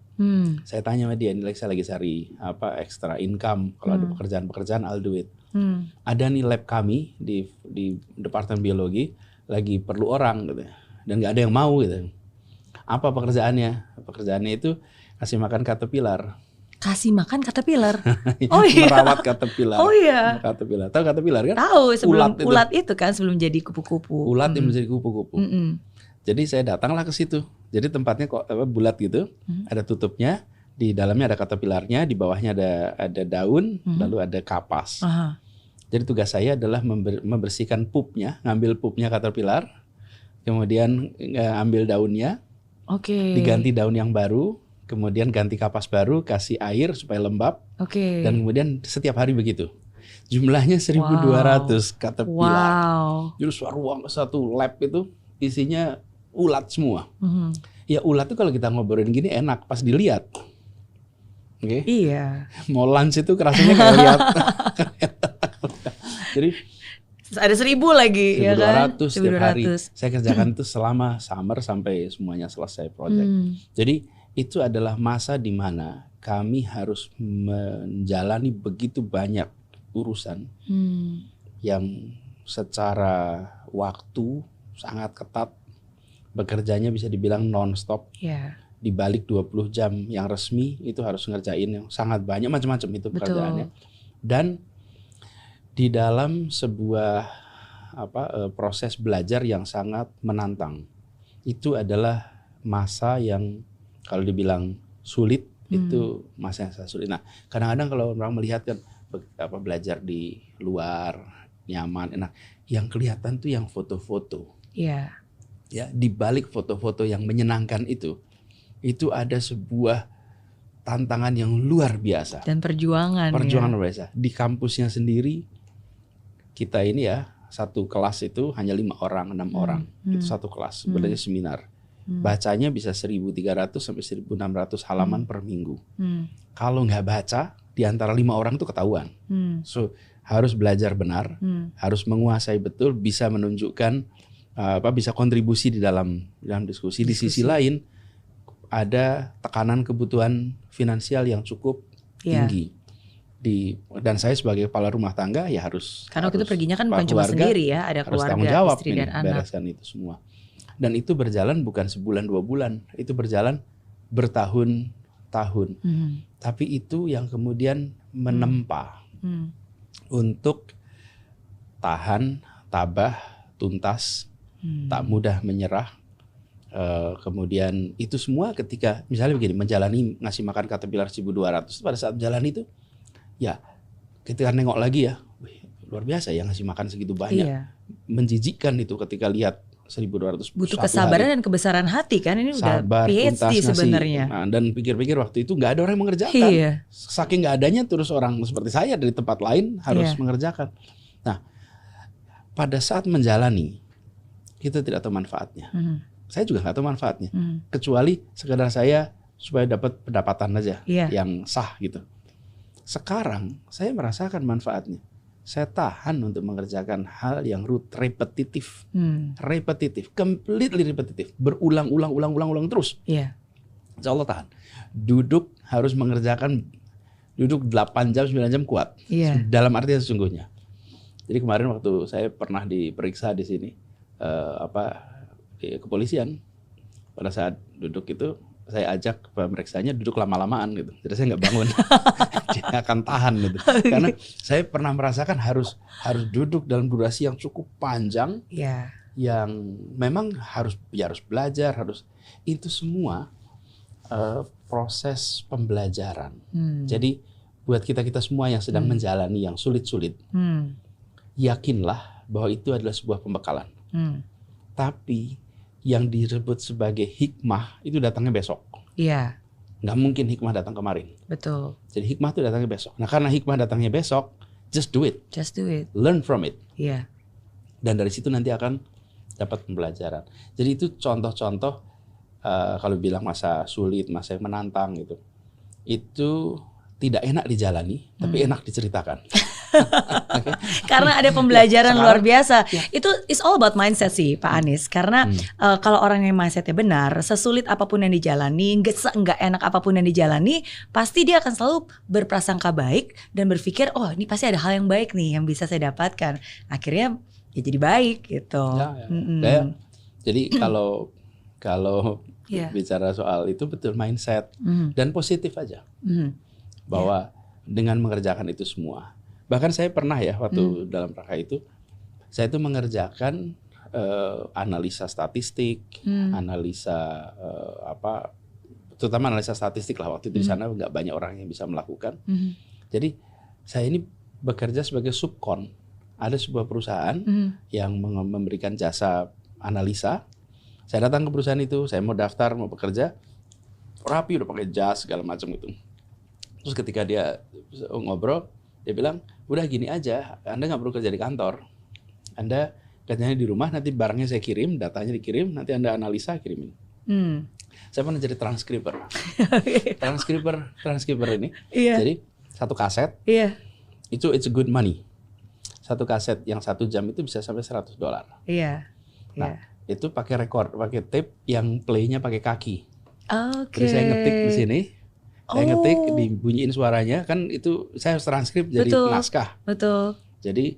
Saya tanya sama dia, ini saya lagi cari extra income. Kalau ada pekerjaan-pekerjaan, I'll do it. Ada nih lab kami di Departemen Biologi lagi perlu orang gitu. Dan nggak ada yang mau gitu. Apa pekerjaannya? Pekerjaannya itu kasih makan caterpillar. Kasih makan caterpillar. Merawat caterpillar. Caterpillar. Tahu caterpillar kan? Tahu, sebelum ulat itu kan, sebelum jadi kupu-kupu. Ulat yang menjadi kupu-kupu. Jadi saya datanglah ke situ. Jadi tempatnya kok bulat gitu, ada tutupnya, di dalamnya ada caterpillarnya, di bawahnya ada daun, lalu ada kapas. Jadi tugas saya adalah membersihkan pupnya, ngambil pupnya caterpillar, kemudian ambil daunnya, diganti daun yang baru. Kemudian ganti kapas baru, kasih air supaya lembab, dan kemudian setiap hari begitu. Jumlahnya 1.200 caterpillar. Jadi satu lab itu isinya ulat semua. Ya ulat itu kalau kita ngobrolin gini enak pas dilihat. Iya. Mau lunch itu rasanya kayak lihat. Jadi ada 1.000 lagi 1.200 ya kan? setiap hari. Saya kerjakan itu selama summer sampai semuanya selesai project. Jadi itu adalah masa di mana kami harus menjalani begitu banyak urusan yang secara waktu sangat ketat, bekerjanya bisa dibilang non-stop. Di balik 20 jam yang resmi itu harus ngerjain yang sangat banyak, macam-macam itu pekerjaannya. Dan di dalam sebuah proses belajar yang sangat menantang. Itu adalah masa yang kalau dibilang sulit, itu masa yang sangat sulit. Nah, kadang-kadang kalau orang melihat kan belajar di luar nyaman, enak. Yang kelihatan tuh yang foto-foto. Iya. Ya, di balik foto-foto yang menyenangkan itu ada sebuah tantangan yang luar biasa. Dan perjuangan luar biasa. Di kampusnya sendiri kita ini ya, satu kelas itu hanya 5 orang, 6 orang. Itu satu kelas, sebenarnya seminar. Bacanya bisa 1.300 sampai 1.600 halaman per minggu. Kalau nggak baca, di antara 5 orang itu ketahuan. So harus belajar benar, harus menguasai betul, bisa menunjukkan bisa kontribusi di dalam diskusi. Di sisi lain ada tekanan kebutuhan finansial yang cukup tinggi. Dan saya sebagai kepala rumah tangga ya harus, karena kita perginya kan bukan cuma sendiri ya, ada keluarga, tanggung jawab istri dan anak. Bereskan itu semua. Dan itu berjalan bukan sebulan 2 bulan, itu berjalan bertahun-tahun. Tapi itu yang kemudian menempa untuk tahan, tabah, tuntas, tak mudah menyerah. Kemudian itu semua ketika misalnya begini, menjalani ngasih makan Caterpillar 1.200, pada saat jalan itu ya ketika nengok lagi ya, luar biasa ya ngasih makan segitu banyak. Menjijikkan itu ketika lihat 1.200. Butuh kesabaran dan kebesaran hati kan, ini udah PhD sebenarnya. Nah, dan pikir-pikir waktu itu nggak ada orang yang mengerjakan. Saking nggak adanya, terus orang seperti saya dari tempat lain harus mengerjakan. Nah, pada saat menjalani kita tidak tahu manfaatnya. Saya juga nggak tahu manfaatnya, kecuali sekedar saya supaya dapat pendapatan aja yang sah gitu. Sekarang saya merasakan manfaatnya. Saya tahan untuk mengerjakan hal yang repetitif, completely repetitif, berulang terus. Insya Allah tahan. Harus mengerjakan, duduk 8 jam, 9 jam kuat. Dalam arti sesungguhnya. Jadi kemarin waktu saya pernah diperiksa di sini, di kepolisian, pada saat duduk itu saya ajak pemeriksanya duduk lama-lamaan gitu. Jadi saya nggak bangun, dia akan tahan gitu. Karena saya pernah merasakan harus duduk dalam durasi yang cukup panjang, yang memang harus belajar, itu semua proses pembelajaran. Jadi buat kita semua yang sedang menjalani yang sulit-sulit, yakinlah bahwa itu adalah sebuah pembekalan. Tapi yang disebut sebagai hikmah itu datangnya besok. Nggak mungkin hikmah datang kemarin. Betul. Jadi hikmah itu datangnya besok. Nah, karena hikmah datangnya besok, just do it. Learn from it. Dan dari situ nanti akan dapat pembelajaran. Jadi itu contoh-contoh kalau bilang masa sulit, masa yang menantang gitu. Itu tidak enak dijalani, tapi enak diceritakan. Karena ada pembelajaran luar biasa. Itu is all about mindset sih Pak Anies. Karena kalau orang yang mindsetnya benar, sesulit apapun yang dijalani, nggak enak apapun yang dijalani, pasti dia akan selalu berprasangka baik dan berpikir, oh ini pasti ada hal yang baik nih yang bisa saya dapatkan. Akhirnya ya jadi baik gitu. Jadi kalau bicara soal itu betul mindset dan positif aja. Bahwa dengan mengerjakan itu semua. Bahkan saya pernah ya waktu dalam rangka itu, saya itu mengerjakan analisa statistik, analisa terutama analisa statistik lah waktu itu di sana nggak banyak orang yang bisa melakukan. Jadi saya ini bekerja sebagai subkon. Ada sebuah perusahaan yang memberikan jasa analisa. Saya datang ke perusahaan itu, saya mau daftar, mau bekerja, rapi udah pakai jas segala macam itu. Terus ketika dia ngobrol, dia bilang, udah gini aja, Anda nggak perlu kerja di kantor. Anda kerjanya di rumah, nanti barangnya saya kirim, datanya dikirim, nanti Anda analisa, kirimin. Saya pernah jadi transkriper. Transkriper ini. Jadi satu kaset, itu it's a good money. Satu kaset yang 1 jam itu bisa sampai $100. Nah, itu pakai record, pakai tape yang play-nya pakai kaki. Jadi saya ngetik di sini. Saya ngetik, dibunyiin suaranya, kan itu saya harus transkrip jadi naskah. Jadi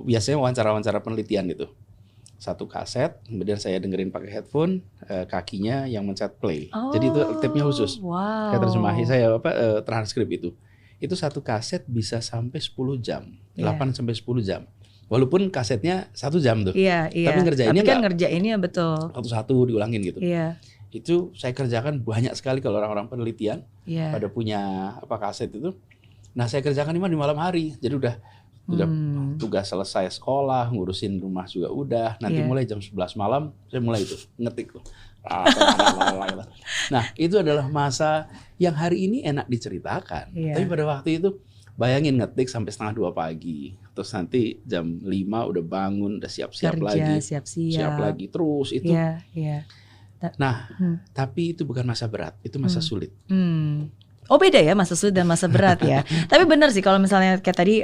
biasanya wawancara-wawancara penelitian itu. Satu kaset, kemudian saya dengerin pakai headphone, kakinya yang mencet play. Jadi itu tape-nya khusus. Saya terjemahi, saya transkrip itu. Itu satu kaset bisa sampai 10 jam, 8 sampai 10 jam. Walaupun kasetnya 1 jam tuh. Tapi ngerjainnya kan ngerjainnya betul. Satu-satu diulangin gitu. Itu saya kerjakan banyak sekali kalau orang-orang penelitian pada punya kaset itu. Nah saya kerjakan di malam hari. Jadi udah Udah tugas selesai sekolah, ngurusin rumah juga udah. Nanti mulai jam 11 malam, saya mulai itu ngetik tuh. Nah, itu adalah masa yang hari ini enak diceritakan. Tapi pada waktu itu, bayangin ngetik sampai 1:30 pagi. Terus nanti jam 5 udah bangun, udah siap-siap lagi. Siap lagi, terus itu. Nah, tapi itu bukan masa berat, itu masa sulit. Oh beda ya masa sulit dan masa berat ya. Tapi benar sih kalau misalnya kayak tadi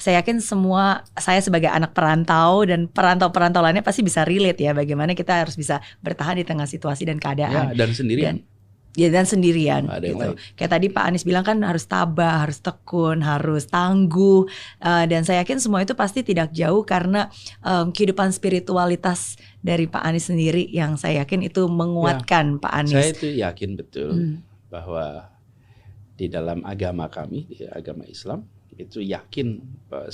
saya yakin semua saya sebagai anak perantau dan perantau-perantau lainnya pasti bisa relate ya bagaimana kita harus bisa bertahan di tengah situasi dan keadaan. Ya, dan sendirian. Dan sendirian gitu. Kayak tadi Pak Anies bilang kan harus tabah, harus tekun, harus tangguh. Dan saya yakin semua itu pasti tidak jauh karena kehidupan spiritualitas dari Pak Anies sendiri yang saya yakin itu menguatkan Pak Anies. Saya itu yakin betul bahwa di dalam agama kami, di agama Islam, itu yakin bahwa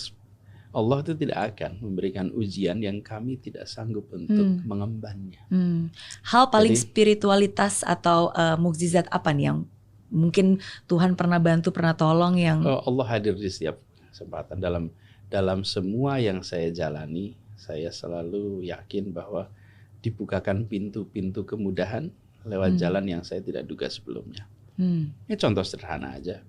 Allah itu tidak akan memberikan ujian yang kami tidak sanggup untuk mengembannya. Hal paling spiritualitas atau mukjizat apa nih yang mungkin Tuhan pernah bantu, pernah tolong yang Allah hadir di setiap kesempatan dalam semua yang saya jalani. Saya selalu yakin bahwa dibukakan pintu-pintu kemudahan lewat jalan yang saya tidak duga sebelumnya. Ini contoh sederhana aja.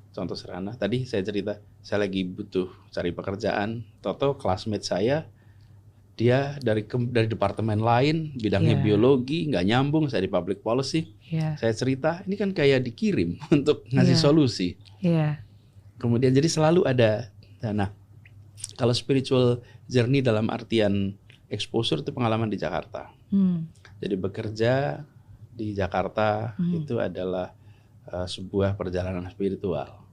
Contoh sederhana. Tadi saya cerita, saya lagi butuh cari pekerjaan. Toto classmate saya, dia dari departemen lain, bidangnya biologi, nggak nyambung. Saya di public policy. Saya cerita, ini kan kayak dikirim untuk ngasih solusi. Kemudian jadi selalu ada. Nah, kalau spiritual journey dalam artian exposure itu pengalaman di Jakarta. Jadi bekerja di Jakarta itu adalah sebuah perjalanan spiritual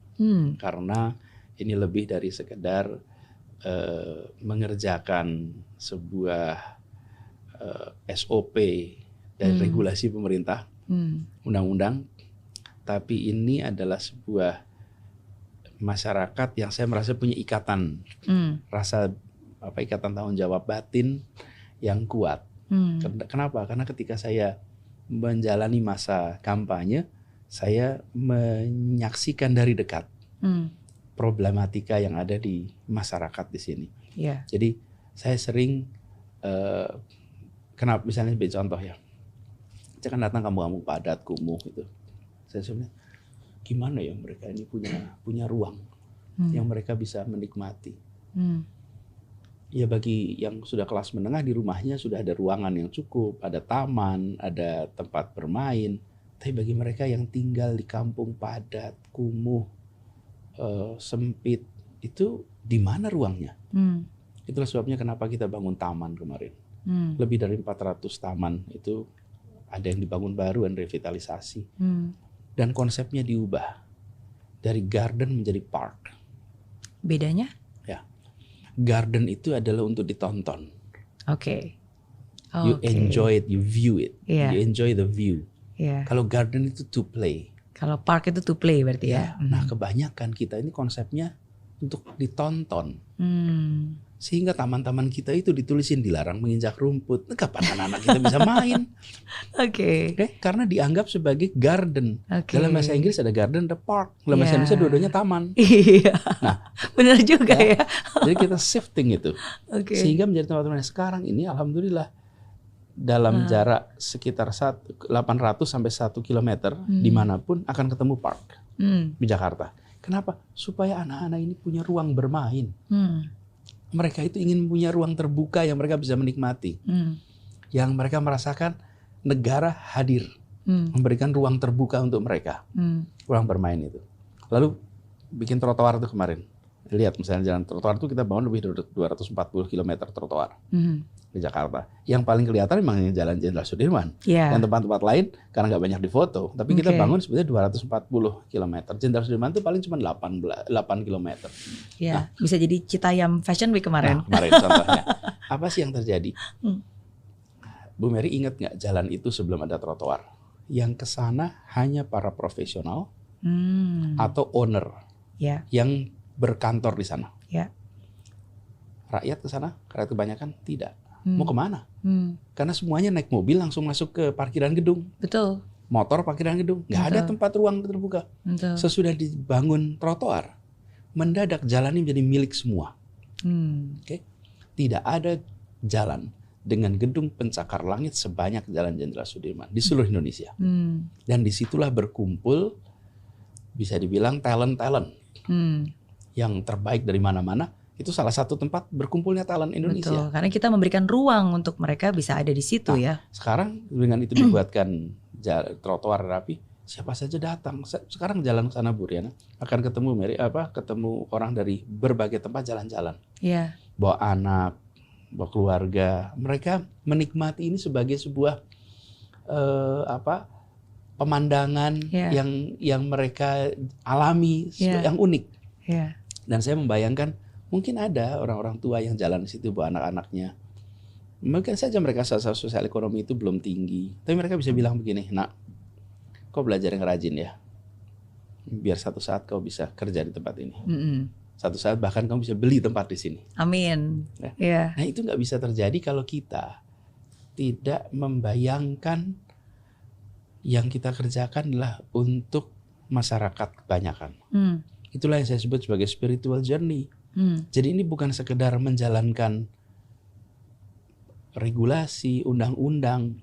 karena ini lebih dari sekedar mengerjakan sebuah SOP dan regulasi pemerintah, undang-undang, tapi ini adalah sebuah masyarakat yang saya merasa punya ikatan, rasa ikatan tanggung jawab batin yang kuat. Kenapa? Karena ketika saya menjalani masa kampanye, saya menyaksikan dari dekat problematika yang ada di masyarakat di sini. Jadi saya sering, kenapa misalnya sebagai contoh ya, saya kan datang kampung-kampung padat, kumuh gitu. Saya sebenarnya gimana ya mereka ini punya ruang yang mereka bisa menikmati. Ya bagi yang sudah kelas menengah di rumahnya sudah ada ruangan yang cukup, ada taman, ada tempat bermain. Tapi bagi mereka yang tinggal di kampung padat, kumuh, sempit, itu di mana ruangnya? Itulah sebabnya kenapa kita bangun taman kemarin. Lebih dari 400 taman itu ada yang dibangun baru dan revitalisasi. Dan konsepnya diubah dari garden menjadi park. Bedanya? Garden itu adalah untuk ditonton. You Okay. enjoy it, you view it, you enjoy the view. Kalau garden itu to play. Kalau park itu to play berarti ya. Nah kebanyakan kita ini konsepnya untuk ditonton. Sehingga taman-taman kita itu ditulisin dilarang menginjak rumput. Nah, kapan anak-anak kita bisa main? Karena dianggap sebagai garden. Dalam bahasa Inggris ada garden, ada park. Dalam bahasa Indonesia dua-duanya taman. Nah, benar juga ya. Jadi kita shifting itu. Sehingga menjadi tempat-tempat sekarang ini alhamdulillah dalam jarak sekitar 800 sampai 1 kilometer dimanapun akan ketemu park di Jakarta. Kenapa? Supaya anak-anak ini punya ruang bermain. Mereka itu ingin punya ruang terbuka yang mereka bisa menikmati. Yang mereka merasakan negara hadir. Memberikan ruang terbuka untuk mereka. Ruang bermain itu. Lalu bikin trotoar itu kemarin. Lihat misalnya jalan trotoar itu kita bangun lebih dari 240 km trotoar di Jakarta. Yang paling kelihatan memang Jalan Jenderal Sudirman. Dan tempat-tempat lain karena nggak banyak difoto. Tapi kita bangun sebetulnya 240 km. Jenderal Sudirman itu paling cuma 8 km. Nah, bisa jadi Citayam Fashion Week kemarin. Kemarin contohnya. Apa sih yang terjadi? Bu Mary ingat nggak jalan itu sebelum ada trotoar? Yang kesana hanya para profesional atau owner yang berkantor di sana. Rakyat ke sana, rakyat kebanyakan tidak. Mau kemana? Karena semuanya naik mobil langsung masuk ke parkiran gedung. Betul. Motor parkiran gedung. Nggak ada tempat ruang terbuka. Sesudah dibangun trotoar, mendadak jalan ini menjadi milik semua. Oke? Tidak ada jalan dengan gedung pencakar langit sebanyak Jalan Jenderal Sudirman di seluruh Indonesia. Dan disitulah berkumpul, bisa dibilang talent-talent yang terbaik dari mana-mana. Itu salah satu tempat berkumpulnya talent Indonesia. Betul, karena kita memberikan ruang untuk mereka bisa ada di situ ya. Sekarang dengan itu dibuatkan trotoar rapi, siapa saja datang. Sekarang jalan ke sana Bu Riana akan ketemu ketemu orang dari berbagai tempat jalan-jalan. Iya. Bawa anak, bawa keluarga. Mereka menikmati ini sebagai sebuah pemandangan yang mereka alami, yang unik. Yeah. Dan saya membayangkan mungkin ada orang-orang tua yang jalan di situ bawa anak-anaknya. Mungkin saja mereka sosial ekonomi itu belum tinggi, tapi mereka bisa bilang begini, nak, kau belajar yang rajin ya, biar satu saat kau bisa kerja di tempat ini. Satu saat bahkan kamu bisa beli tempat di sini. Amin. Ya. Nah itu nggak bisa terjadi kalau kita tidak membayangkan yang kita kerjakan adalah untuk masyarakat kebanyakan. Itulah yang saya sebut sebagai spiritual journey. Jadi ini bukan sekedar menjalankan regulasi, undang-undang.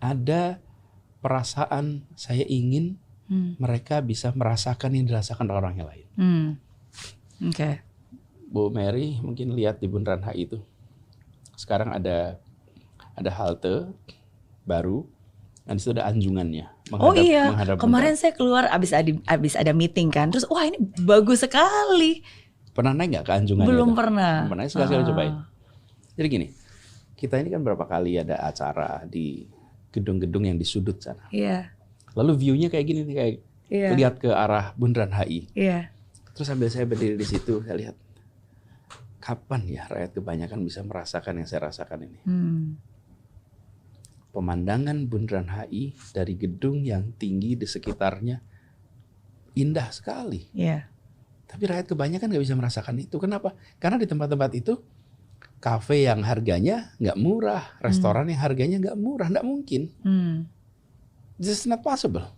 Ada perasaan saya ingin mereka bisa merasakan yang dirasakan orang yang lain. Oke. Bu Mary mungkin lihat di Bundaran HI itu. Sekarang ada halte baru. Dan itu ada anjungannya. Kemarin saya keluar abis ada meeting kan. Terus wah ini bagus sekali. Pernah naik nggak ke anjungannya? Belum pernah. Pernah sekali-sekali cobain. Jadi gini, kita ini kan berapa kali ada acara di gedung-gedung yang di sudut sana. Iya. Lalu view-nya kayak gini nih, kayak lihat ke arah Bundaran HI. Iya. Terus sambil saya berdiri di situ, saya lihat kapan ya rakyat kebanyakan bisa merasakan yang saya rasakan ini. Pemandangan Bundaran HI dari gedung yang tinggi di sekitarnya indah sekali. Iya. Tapi rakyat kebanyakan nggak bisa merasakan itu. Kenapa? Karena di tempat-tempat itu kafe yang harganya nggak murah, restoran yang harganya nggak murah, nggak mungkin. Just not possible.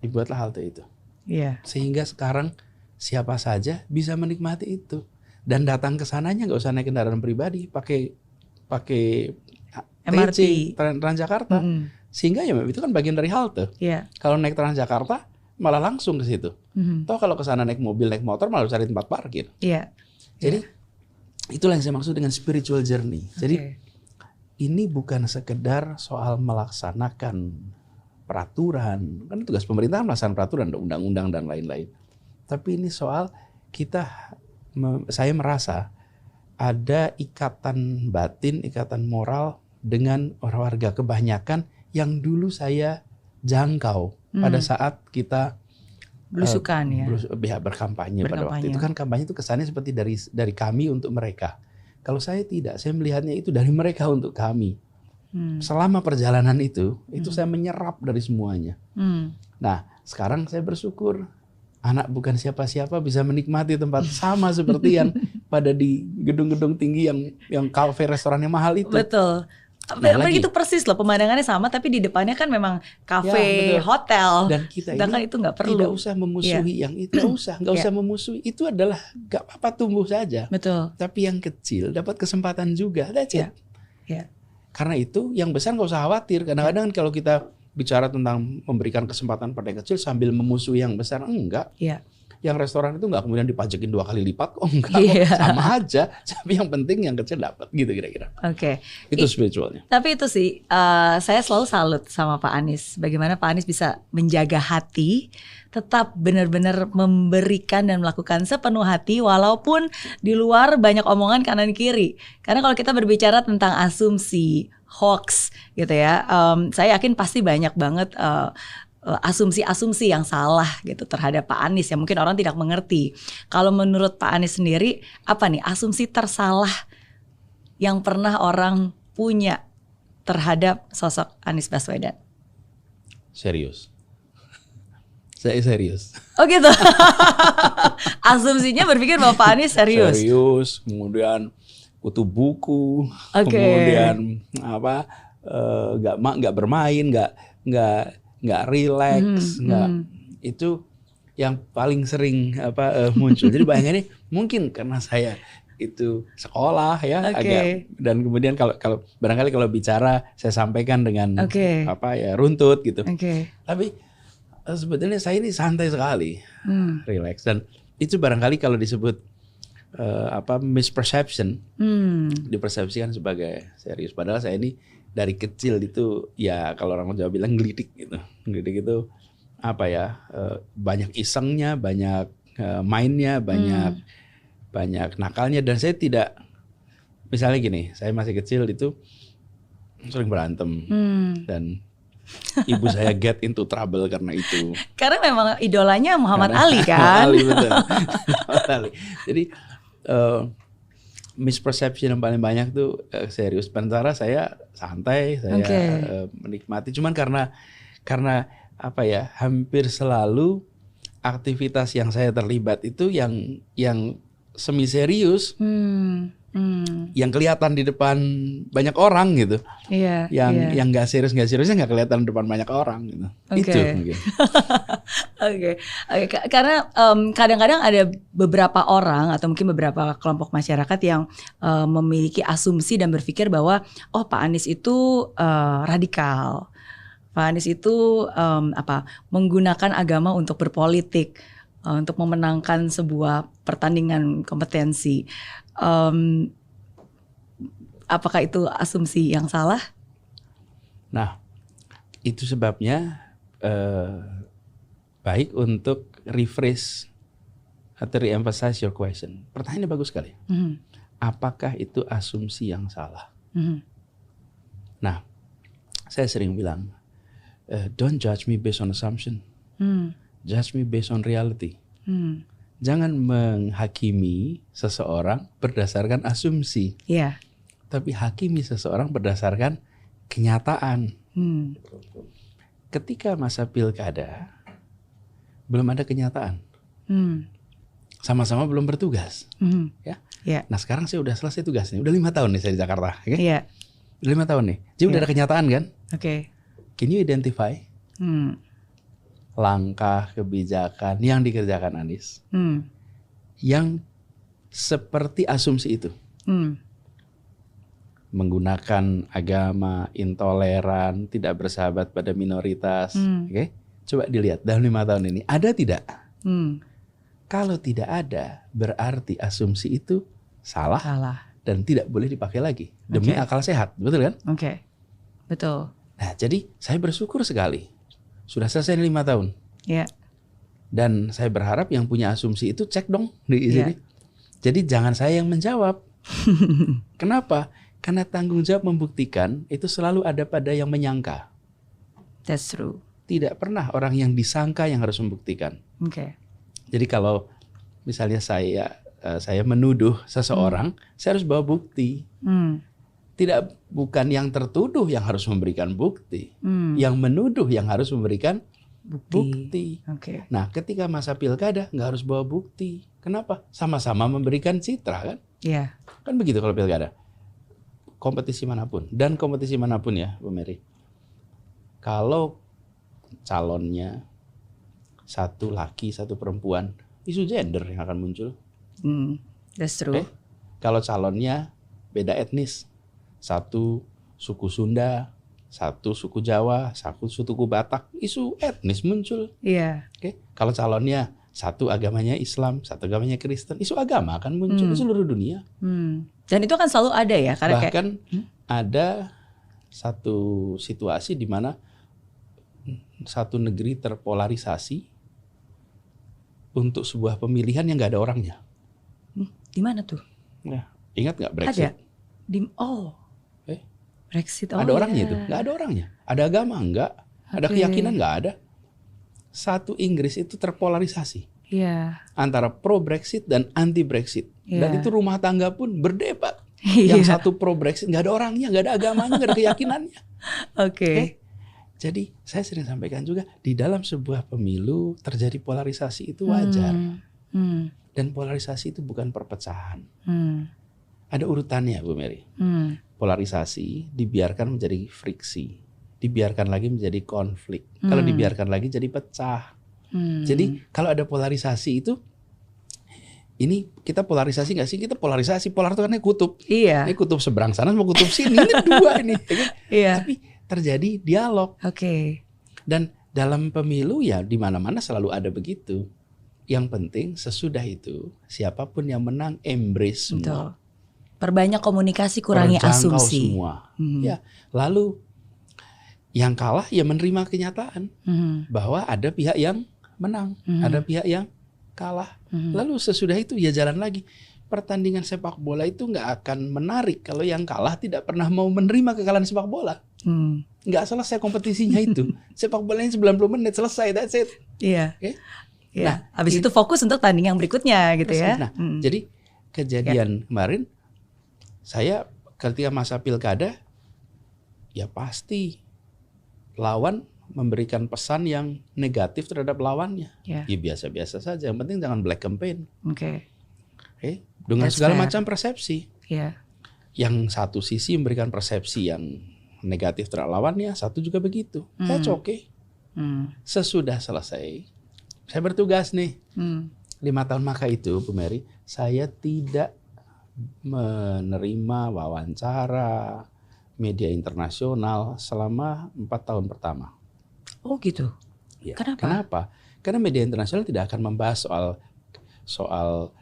Dibuatlah halte itu. Yeah. Sehingga sekarang siapa saja bisa menikmati itu dan datang ke sananya nggak usah naik kendaraan pribadi, pakai MRT, Transjakarta. Sehingga ya itu kan bagian dari halte. Yeah. Kalau naik Transjakarta malah langsung ke situ. Toh kalau ke sana naik mobil, naik motor malah cari tempat parkir. Yeah. Jadi itulah yang saya maksud dengan spiritual journey. Jadi ini bukan sekedar soal melaksanakan peraturan. Kan tugas pemerintah melaksanakan peraturan, undang-undang dan lain-lain. Tapi ini soal saya merasa ada ikatan batin, ikatan moral dengan warga kebanyakan yang dulu saya jangkau pada saat kita belusukan berkampanye pada waktu itu. Kan kampanye itu kesannya seperti dari kami untuk mereka. Kalau saya tidak, saya melihatnya itu dari mereka untuk kami. Selama perjalanan itu saya menyerap dari semuanya. Nah, sekarang saya bersyukur anak bukan siapa-siapa bisa menikmati tempat sama seperti yang pada di gedung-gedung tinggi yang kafe restorannya mahal itu. Betul. Apalagi itu persis loh, pemandangannya sama tapi di depannya kan memang kafe, hotel. Dan kita ini itu nggak perlu. Tidak usah memusuhi yang itu, nggak usah memusuhi. Itu adalah nggak apa-apa, tumbuh saja. Betul. Tapi yang kecil dapat kesempatan juga. That's it. Karena itu yang besar nggak usah khawatir. Kadang-kadang kalau kita bicara tentang memberikan kesempatan pada yang kecil sambil memusuhi yang besar, enggak. Yang restoran itu nggak kemudian dipajakin 2 kali lipat, sama aja. Tapi yang penting yang kecil dapat, gitu kira-kira. Itu spiritualnya. Tapi itu sih, saya selalu salut sama Pak Anies. Bagaimana Pak Anies bisa menjaga hati, tetap benar-benar memberikan dan melakukan sepenuh hati, walaupun di luar banyak omongan kanan kiri. Karena kalau kita berbicara tentang asumsi, hoax, gitu ya, saya yakin pasti banyak banget asumsi-asumsi yang salah gitu terhadap Pak Anies yang mungkin orang tidak mengerti. Kalau menurut Pak Anies sendiri, apa nih asumsi tersalah yang pernah orang punya terhadap sosok Anies Baswedan? Serius. Saya serius. Oh gitu. Asumsinya berpikir bahwa Pak Anies serius. Serius, kemudian kutu buku, kemudian nggak bermain, nggak relax, itu yang paling sering muncul. Jadi bayangannya mungkin karena saya itu sekolah ya agak, dan kemudian kalau barangkali kalau bicara saya sampaikan dengan runtut gitu. Tapi sebetulnya saya ini santai sekali, relax, dan itu barangkali kalau disebut misperception, dipersepsikan sebagai serius. Padahal saya ini dari kecil itu ya kalau orang Jawa bilang gelidik gitu. Gelidik itu banyak isengnya, banyak mainnya, banyak nakalnya, dan saya tidak, misalnya gini, saya masih kecil itu sering berantem dan ibu saya get into trouble karena itu. Karena memang idolanya Muhammad Ali kan. Ali, betul. Ali. Jadi misperception yang paling banyak tuh serius. Sementara saya santai, saya menikmati. Cuman karena hampir selalu aktivitas yang saya terlibat itu yang semi serius, yang kelihatan di depan banyak orang gitu, yang nggak seriusnya nggak kelihatan di depan banyak orang gitu. Itu mungkin. Karena kadang-kadang ada beberapa orang atau mungkin beberapa kelompok masyarakat yang memiliki asumsi dan berpikir bahwa Pak Anies itu radikal, Pak Anies itu menggunakan agama untuk berpolitik, untuk memenangkan sebuah pertandingan kompetensi. Apakah itu asumsi yang salah? Nah, itu sebabnya baik untuk rephrase atau re-emphasize your question. Pertanyaannya bagus sekali. Apakah itu asumsi yang salah? Nah, saya sering bilang, don't judge me based on assumption. Judge me based on reality. Jangan menghakimi seseorang berdasarkan asumsi. Tapi hakimi seseorang berdasarkan kenyataan. Ketika masa pilkada, belum ada kenyataan. Sama-sama belum bertugas. Nah sekarang saya udah selesai tugasnya. Udah 5 tahun nih saya di Jakarta. Udah 5 tahun nih. Jadi udah ada kenyataan kan? Can you identify langkah kebijakan yang dikerjakan Anies yang seperti asumsi itu? Menggunakan agama, intoleran, tidak bersahabat pada minoritas. Coba dilihat dalam 5 tahun ini ada tidak? Kalau tidak ada, berarti asumsi itu salah. Dan tidak boleh dipakai lagi demi akal sehat, betul kan? Betul. Nah, jadi saya bersyukur sekali sudah selesai 5 tahun. Dan saya berharap yang punya asumsi itu cek dong di sini. Jadi jangan saya yang menjawab. Kenapa? Karena tanggung jawab membuktikan itu selalu ada pada yang menyangka. That's true. Tidak pernah orang yang disangka yang harus membuktikan. Jadi kalau misalnya saya menuduh seseorang, saya harus bawa bukti. Bukan yang tertuduh yang harus memberikan bukti. Yang menuduh yang harus memberikan bukti. Nah, ketika masa pilkada nggak harus bawa bukti. Kenapa? Sama-sama memberikan citra kan? Kan begitu kalau pilkada. Kompetisi manapun. Dan kompetisi manapun ya, Bu Mary. Kalau calonnya satu laki, satu perempuan, isu gender yang akan muncul. That's true. Kalau calonnya beda etnis, satu suku Sunda, satu suku Jawa, satu suku Batak, isu etnis muncul. Kalau calonnya satu agamanya Islam, satu agamanya Kristen, isu agama akan muncul di seluruh dunia. Dan itu kan selalu ada ya, karena bahkan ada satu situasi di mana satu negeri terpolarisasi untuk sebuah pemilihan yang nggak ada orangnya. Di mana tuh? Ingat nggak Brexit? Brexit. Ada orangnya itu? Nggak ada orangnya. Ada agama nggak? Ada keyakinan nggak ada. Satu Inggris itu terpolarisasi antara pro Brexit dan anti Brexit. Dan itu rumah tangga pun berdebat. Yang satu pro Brexit nggak ada orangnya, nggak ada agamanya, nggak ada keyakinannya. Jadi saya sering sampaikan juga di dalam sebuah pemilu terjadi polarisasi itu wajar. Dan polarisasi itu bukan perpecahan. Ada urutannya, Bu Mary. Polarisasi dibiarkan menjadi friksi, dibiarkan lagi menjadi konflik. Kalau dibiarkan lagi jadi pecah. Jadi kalau ada polarisasi itu, ini kita polarisasi nggak sih? Kita polarisasi, polar itu kan kutub. Iya. Ini kutub seberang sana sama kutub sini, ini dua ini. Iya. Tapi terjadi dialog. Oke. Dan dalam pemilu ya di mana-mana selalu ada begitu. Yang penting sesudah itu siapapun yang menang embrace semua. Betul. Perbanyak komunikasi, kurangi Perjangkau asumsi. Semua. Ya, lalu yang kalah ya menerima kenyataan bahwa ada pihak yang menang, ada pihak yang kalah. Lalu sesudah itu ya jalan lagi. Pertandingan sepak bola itu nggak akan menarik kalau yang kalah tidak pernah mau menerima kekalahan sepak bola. Nggak selesai kompetisinya itu. Sepak bolanya 90 menit selesai, that's it. Iya. Okay? Iya. Nah, habis itu fokus untuk tanding yang berikutnya gitu ya. Nah, jadi kejadian kemarin saya ketika masa pilkada ya pasti lawan memberikan pesan yang negatif terhadap lawannya. Ya biasa-biasa saja. Yang penting jangan black campaign. Oke. Dengan segala macam persepsi. Yeah. Yang satu sisi memberikan persepsi yang negatif terhadap lawannya, satu juga begitu. Saya oke. Sesudah selesai, saya bertugas nih. 5 tahun maka itu, Bu Mary, saya tidak menerima wawancara media internasional selama 4 tahun pertama. Oh gitu. Ya. Kenapa? Karena media internasional tidak akan membahas soal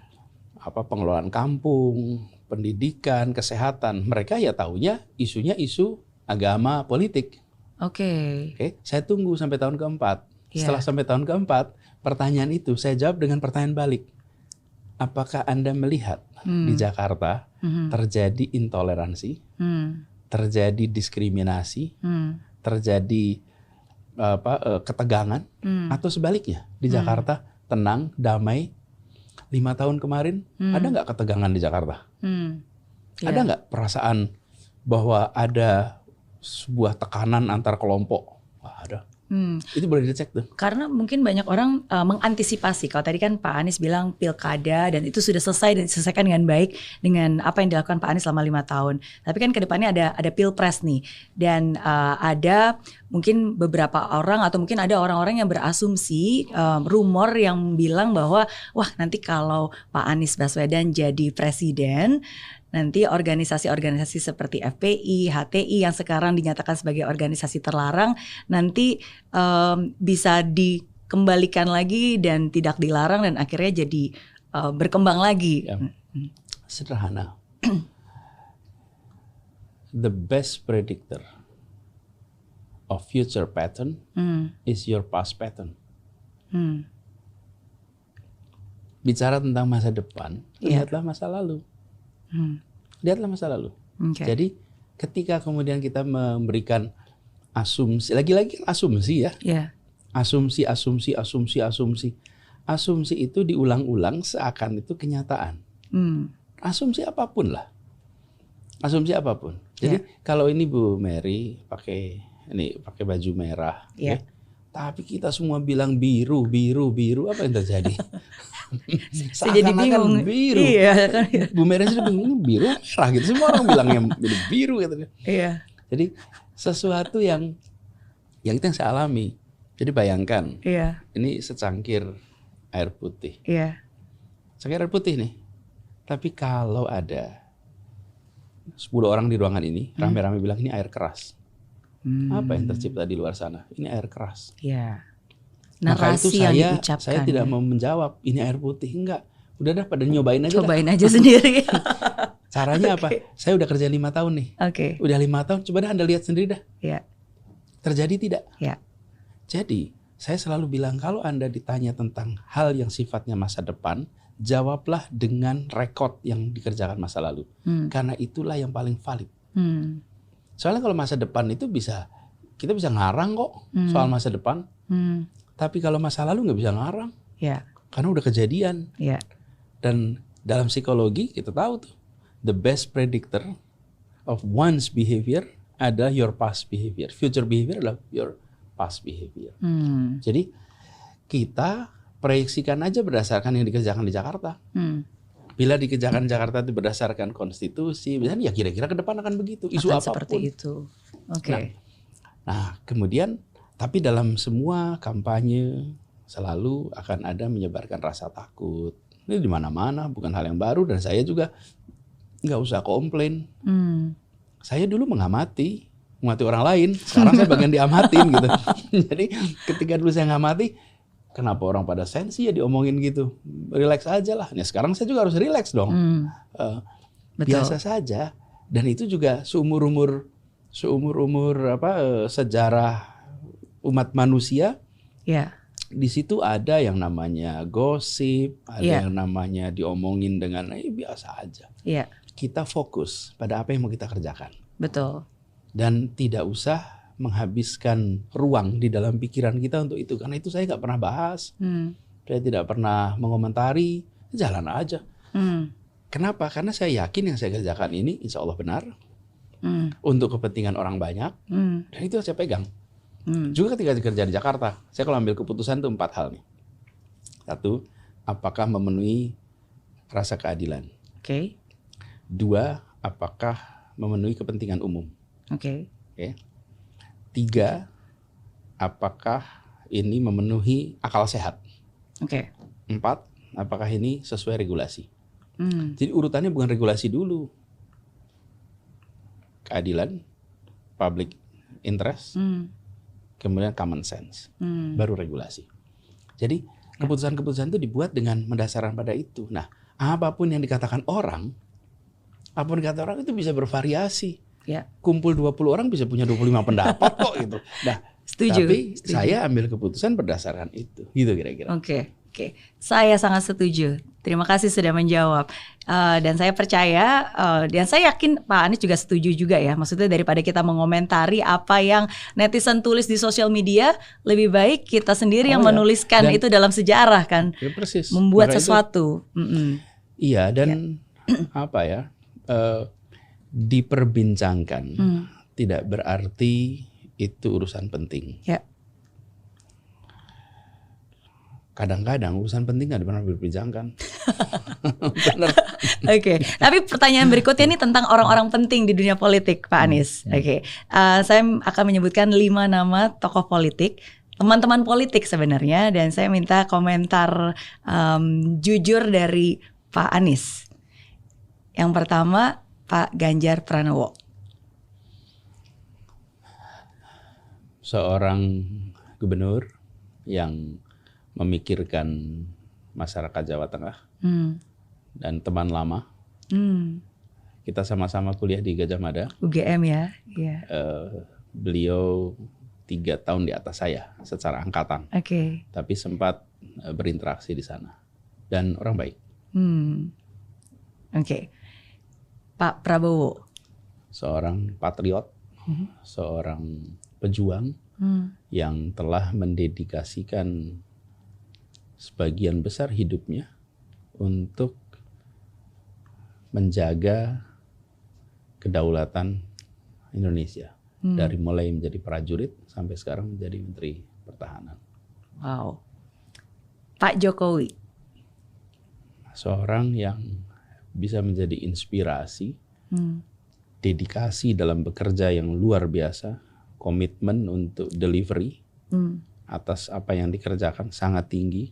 pengelolaan kampung, pendidikan, kesehatan. Mereka ya taunya isunya isu agama, politik. Oke. Saya tunggu sampai tahun keempat. Setelah sampai tahun keempat, pertanyaan itu saya jawab dengan pertanyaan balik. Apakah Anda melihat di Jakarta terjadi intoleransi, terjadi diskriminasi, terjadi ketegangan, atau sebaliknya di Jakarta tenang, damai? 5 tahun kemarin ada nggak ketegangan di Jakarta? Ada nggak perasaan bahwa ada sebuah tekanan antar kelompok? Ada. Itu boleh dicek tuh. Karena mungkin banyak orang mengantisipasi. Kalau tadi kan Pak Anies bilang pilkada dan itu sudah selesai dan diselesaikan dengan baik dengan apa yang dilakukan Pak Anies selama 5 tahun. Tapi kan ke depannya ada pilpres nih. Dan ada mungkin beberapa orang atau mungkin ada orang-orang yang berasumsi rumor yang bilang bahwa wah nanti kalau Pak Anies Baswedan jadi presiden, nanti organisasi-organisasi seperti FPI, HTI yang sekarang dinyatakan sebagai organisasi terlarang nanti bisa dikembalikan lagi dan tidak dilarang dan akhirnya jadi berkembang lagi. Ya. Sederhana. The best predictor of future pattern is your past pattern. Bicara tentang masa depan, lihatlah masa lalu. Lihatlah masa lalu. Jadi ketika kemudian kita memberikan asumsi, lagi-lagi asumsi ya. Asumsi itu diulang-ulang seakan itu kenyataan. Asumsi apapun lah. Asumsi apapun. Jadi kalau ini Bu Mary pakai baju merah, tapi kita semua bilang biru, apa yang terjadi? Saya jadi bingung. Biru. Iya, kan? Bu Mary sudah bingung, biru merah gitu. Semua orang bilang yang biru gitu. Iya. Jadi sesuatu yang itu yang saya alami. Jadi bayangkan, ini secangkir air putih. Iya. Secangkir air putih nih. Tapi kalau ada 10 orang di ruangan ini, rame-rame bilang ini air keras. Apa yang tercipta di luar sana? Ini air keras. Iya. Narasi maka itu saya tidak mau menjawab ini air putih, enggak. Udah pada nyobain aja. Cobain aja sendiri. Caranya apa? Saya udah kerja 5 tahun nih. Udah 5 tahun, coba dah Anda lihat sendiri dah. Iya. Terjadi tidak? Iya. Jadi, saya selalu bilang kalau Anda ditanya tentang hal yang sifatnya masa depan, jawablah dengan rekod yang dikerjakan masa lalu. Karena itulah yang paling valid. Soalnya kalau masa depan itu kita bisa ngarang kok soal masa depan. Tapi kalau masa lalu nggak bisa ngarang, karena udah kejadian. Dan dalam psikologi kita tahu tuh, the best predictor of one's behavior adalah your past behavior. Future behavior adalah your past behavior. Jadi kita proyeksikan aja berdasarkan yang dikerjakan di Jakarta. Bila dikerjakan Jakarta itu berdasarkan konstitusi, misalnya ya kira-kira ke depan akan begitu. Isu apapun. Seperti itu. Nah, kemudian tapi dalam semua kampanye, selalu akan ada menyebarkan rasa takut. Ini di mana-mana, bukan hal yang baru, dan saya juga nggak usah komplain. Saya dulu mengamati orang lain, sekarang saya bagian diamatin gitu. Jadi ketika dulu saya ngamati, kenapa orang pada sensi ya diomongin gitu, relax aja lah. Nah sekarang saya juga harus relax dong. Biasa saja, dan itu juga seumur-umur sejarah umat manusia. Di situ ada yang namanya gosip, ada yang namanya diomongin dengan biasa aja. Kita fokus pada apa yang mau kita kerjakan. Betul. Dan tidak usah menghabiskan ruang di dalam pikiran kita untuk itu, karena itu saya nggak pernah bahas. Saya tidak pernah mengomentari, jalan aja. Kenapa? Karena saya yakin yang saya kerjakan ini insya Allah benar, untuk kepentingan orang banyak, dan itu saya pegang. Juga ketika kerja di Jakarta, saya kalau ambil keputusan itu 4 hal nih. 1, apakah memenuhi rasa keadilan? 2, apakah memenuhi kepentingan umum? 3, apakah ini memenuhi akal sehat? 4, apakah ini sesuai regulasi? Jadi urutannya bukan regulasi dulu, keadilan, public interest, kemudian common sense, baru regulasi. Jadi keputusan-keputusan itu dibuat dengan mendasarkan pada itu. Nah, apapun yang dikatakan orang itu bisa bervariasi. Kumpul 20 orang bisa punya 25 pendapat kok gitu. Nah, tapi saya ambil keputusan berdasarkan itu, gitu kira-kira. Oke. Saya sangat setuju. Terima kasih sudah menjawab. Dan saya percaya, dan saya yakin Pak Anies juga setuju juga ya. Maksudnya daripada kita mengomentari apa yang netizen tulis di sosial media, lebih baik kita sendiri yang menuliskan itu dalam sejarah kan. Persis. Membuat sesuatu. Iya, dan diperbincangkan tidak berarti itu urusan penting. Kadang-kadang urusan penting nggak pernah diperbincangkan. Benar. Tapi pertanyaan berikutnya ini tentang orang-orang penting di dunia politik, Pak Anies. Saya akan menyebutkan 5 nama tokoh politik, teman-teman politik sebenarnya, dan saya minta komentar jujur dari Pak Anies. Yang pertama, Pak Ganjar Pranowo. Seorang gubernur yang memikirkan masyarakat Jawa Tengah dan teman lama. Kita sama-sama kuliah di Gajah Mada. UGM ya. Beliau 3 tahun di atas saya secara angkatan. Tapi sempat berinteraksi di sana. Dan orang baik. Pak Prabowo. Seorang patriot, seorang pejuang yang telah mendedikasikan sebagian besar hidupnya untuk menjaga kedaulatan Indonesia. Dari mulai menjadi prajurit sampai sekarang menjadi Menteri Pertahanan. Wow. Pak Jokowi. Seorang yang bisa menjadi inspirasi, dedikasi dalam bekerja yang luar biasa, komitmen untuk delivery atas apa yang dikerjakan sangat tinggi,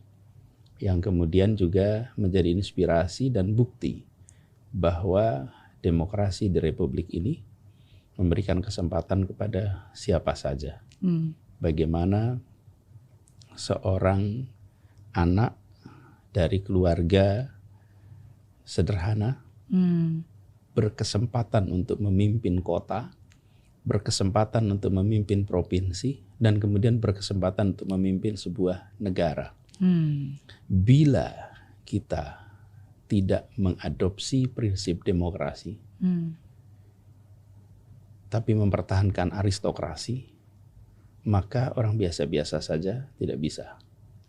yang kemudian juga menjadi inspirasi dan bukti bahwa demokrasi di Republik ini memberikan kesempatan kepada siapa saja. Bagaimana seorang anak dari keluarga sederhana berkesempatan untuk memimpin kota, berkesempatan untuk memimpin provinsi, dan kemudian berkesempatan untuk memimpin sebuah negara. Bila kita tidak mengadopsi prinsip demokrasi, tapi mempertahankan aristokrasi, maka orang biasa-biasa saja tidak bisa.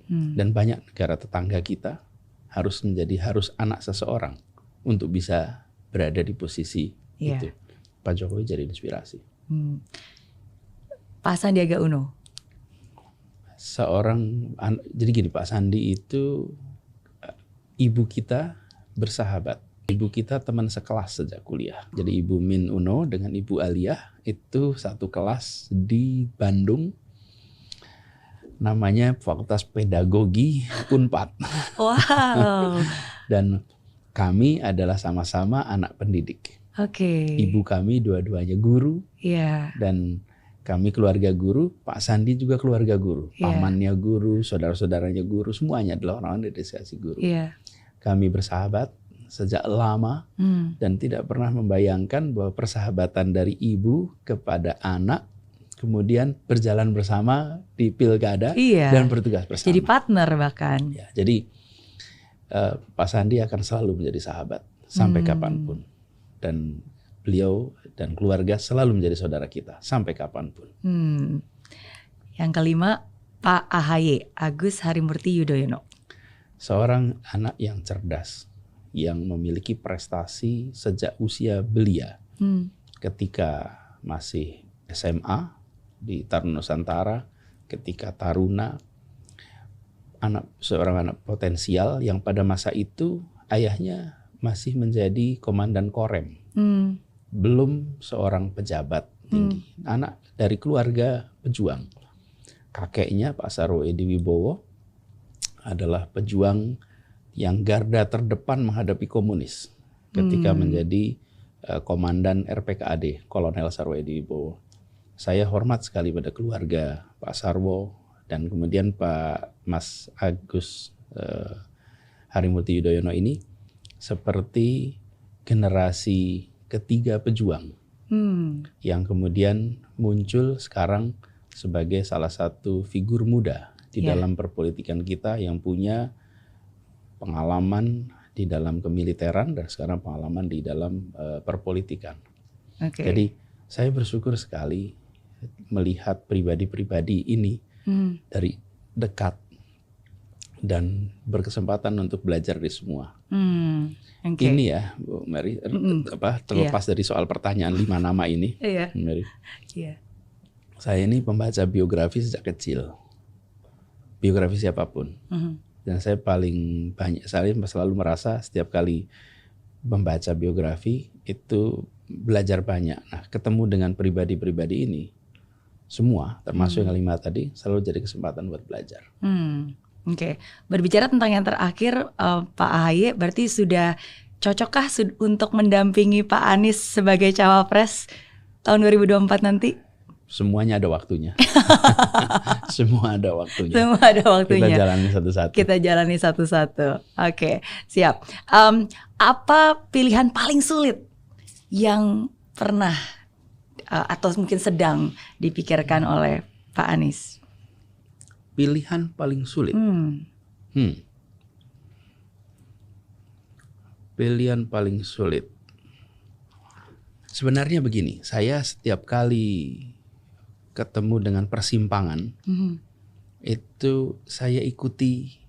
Dan banyak negara tetangga kita harus anak seseorang untuk bisa berada di posisi itu. Pak Jokowi jadi inspirasi. Pak Sandiaga Uno. Jadi gini, Pak Sandi itu ibu kita bersahabat. Ibu kita teman sekelas sejak kuliah. Jadi Ibu Min Uno dengan Ibu Aliyah itu satu kelas di Bandung. namanya Fakultas Pedagogi Unpad. Wow. Dan kami adalah sama-sama anak pendidik. Oke. Ibu kami dua-duanya guru. Iya. Dan kami keluarga guru, Pak Sandi juga keluarga guru. Pamannya guru, saudara-saudaranya guru, semuanya adalah orang-orang dari destinasi guru. Iya. Kami bersahabat sejak lama dan tidak pernah membayangkan bahwa persahabatan dari ibu kepada anak kemudian berjalan bersama di pilkada dan bertugas bersama. Jadi partner bahkan. Ya, jadi Pak Sandi akan selalu menjadi sahabat sampai kapanpun. Dan beliau dan keluarga selalu menjadi saudara kita sampai kapanpun. Yang kelima, Pak AHY, Agus Harimurti Yudhoyono. Seorang anak yang cerdas, yang memiliki prestasi sejak usia belia. Ketika masih SMA di Taruna Nusantara, ketika taruna, seorang anak potensial yang pada masa itu ayahnya masih menjadi komandan Korem. Belum seorang pejabat tinggi. Anak dari keluarga pejuang. Kakeknya Pak Sarwo Edi Wibowo adalah pejuang yang garda terdepan menghadapi komunis ketika menjadi komandan RPKAD, Kolonel Sarwo Edi Wibowo. Saya hormat sekali pada keluarga Pak Sarwo dan kemudian Pak Mas Agus Harimurti Yudhoyono ini seperti generasi ketiga pejuang yang kemudian muncul sekarang sebagai salah satu figur muda di dalam perpolitikan kita yang punya pengalaman di dalam kemiliteran dan sekarang pengalaman di dalam perpolitikan. Jadi saya bersyukur sekali melihat pribadi-pribadi ini dari dekat dan berkesempatan untuk belajar di semua. Ini ya, Bu Mary, terlepas dari soal pertanyaan 5 nama ini, Mary. Saya ini pembaca biografi sejak kecil, biografi siapapun. Dan saya paling banyak, saya selalu merasa setiap kali membaca biografi itu belajar banyak. Nah, ketemu dengan pribadi-pribadi ini, semua termasuk yang 5 tadi, selalu jadi kesempatan buat belajar. Berbicara tentang yang terakhir, Pak AHY, berarti sudah cocokkah untuk mendampingi Pak Anies sebagai cawapres tahun 2024 nanti? Semuanya ada waktunya. Semua ada waktunya. Semua ada waktunya. Kita jalani satu-satu. Kita jalani satu-satu. Oke, siap. Apa pilihan paling sulit yang pernah atau mungkin sedang dipikirkan oleh Pak Anies? Pilihan paling sulit. Pilihan paling sulit. Sebenarnya begini, saya setiap kali ketemu dengan persimpangan, itu saya ikuti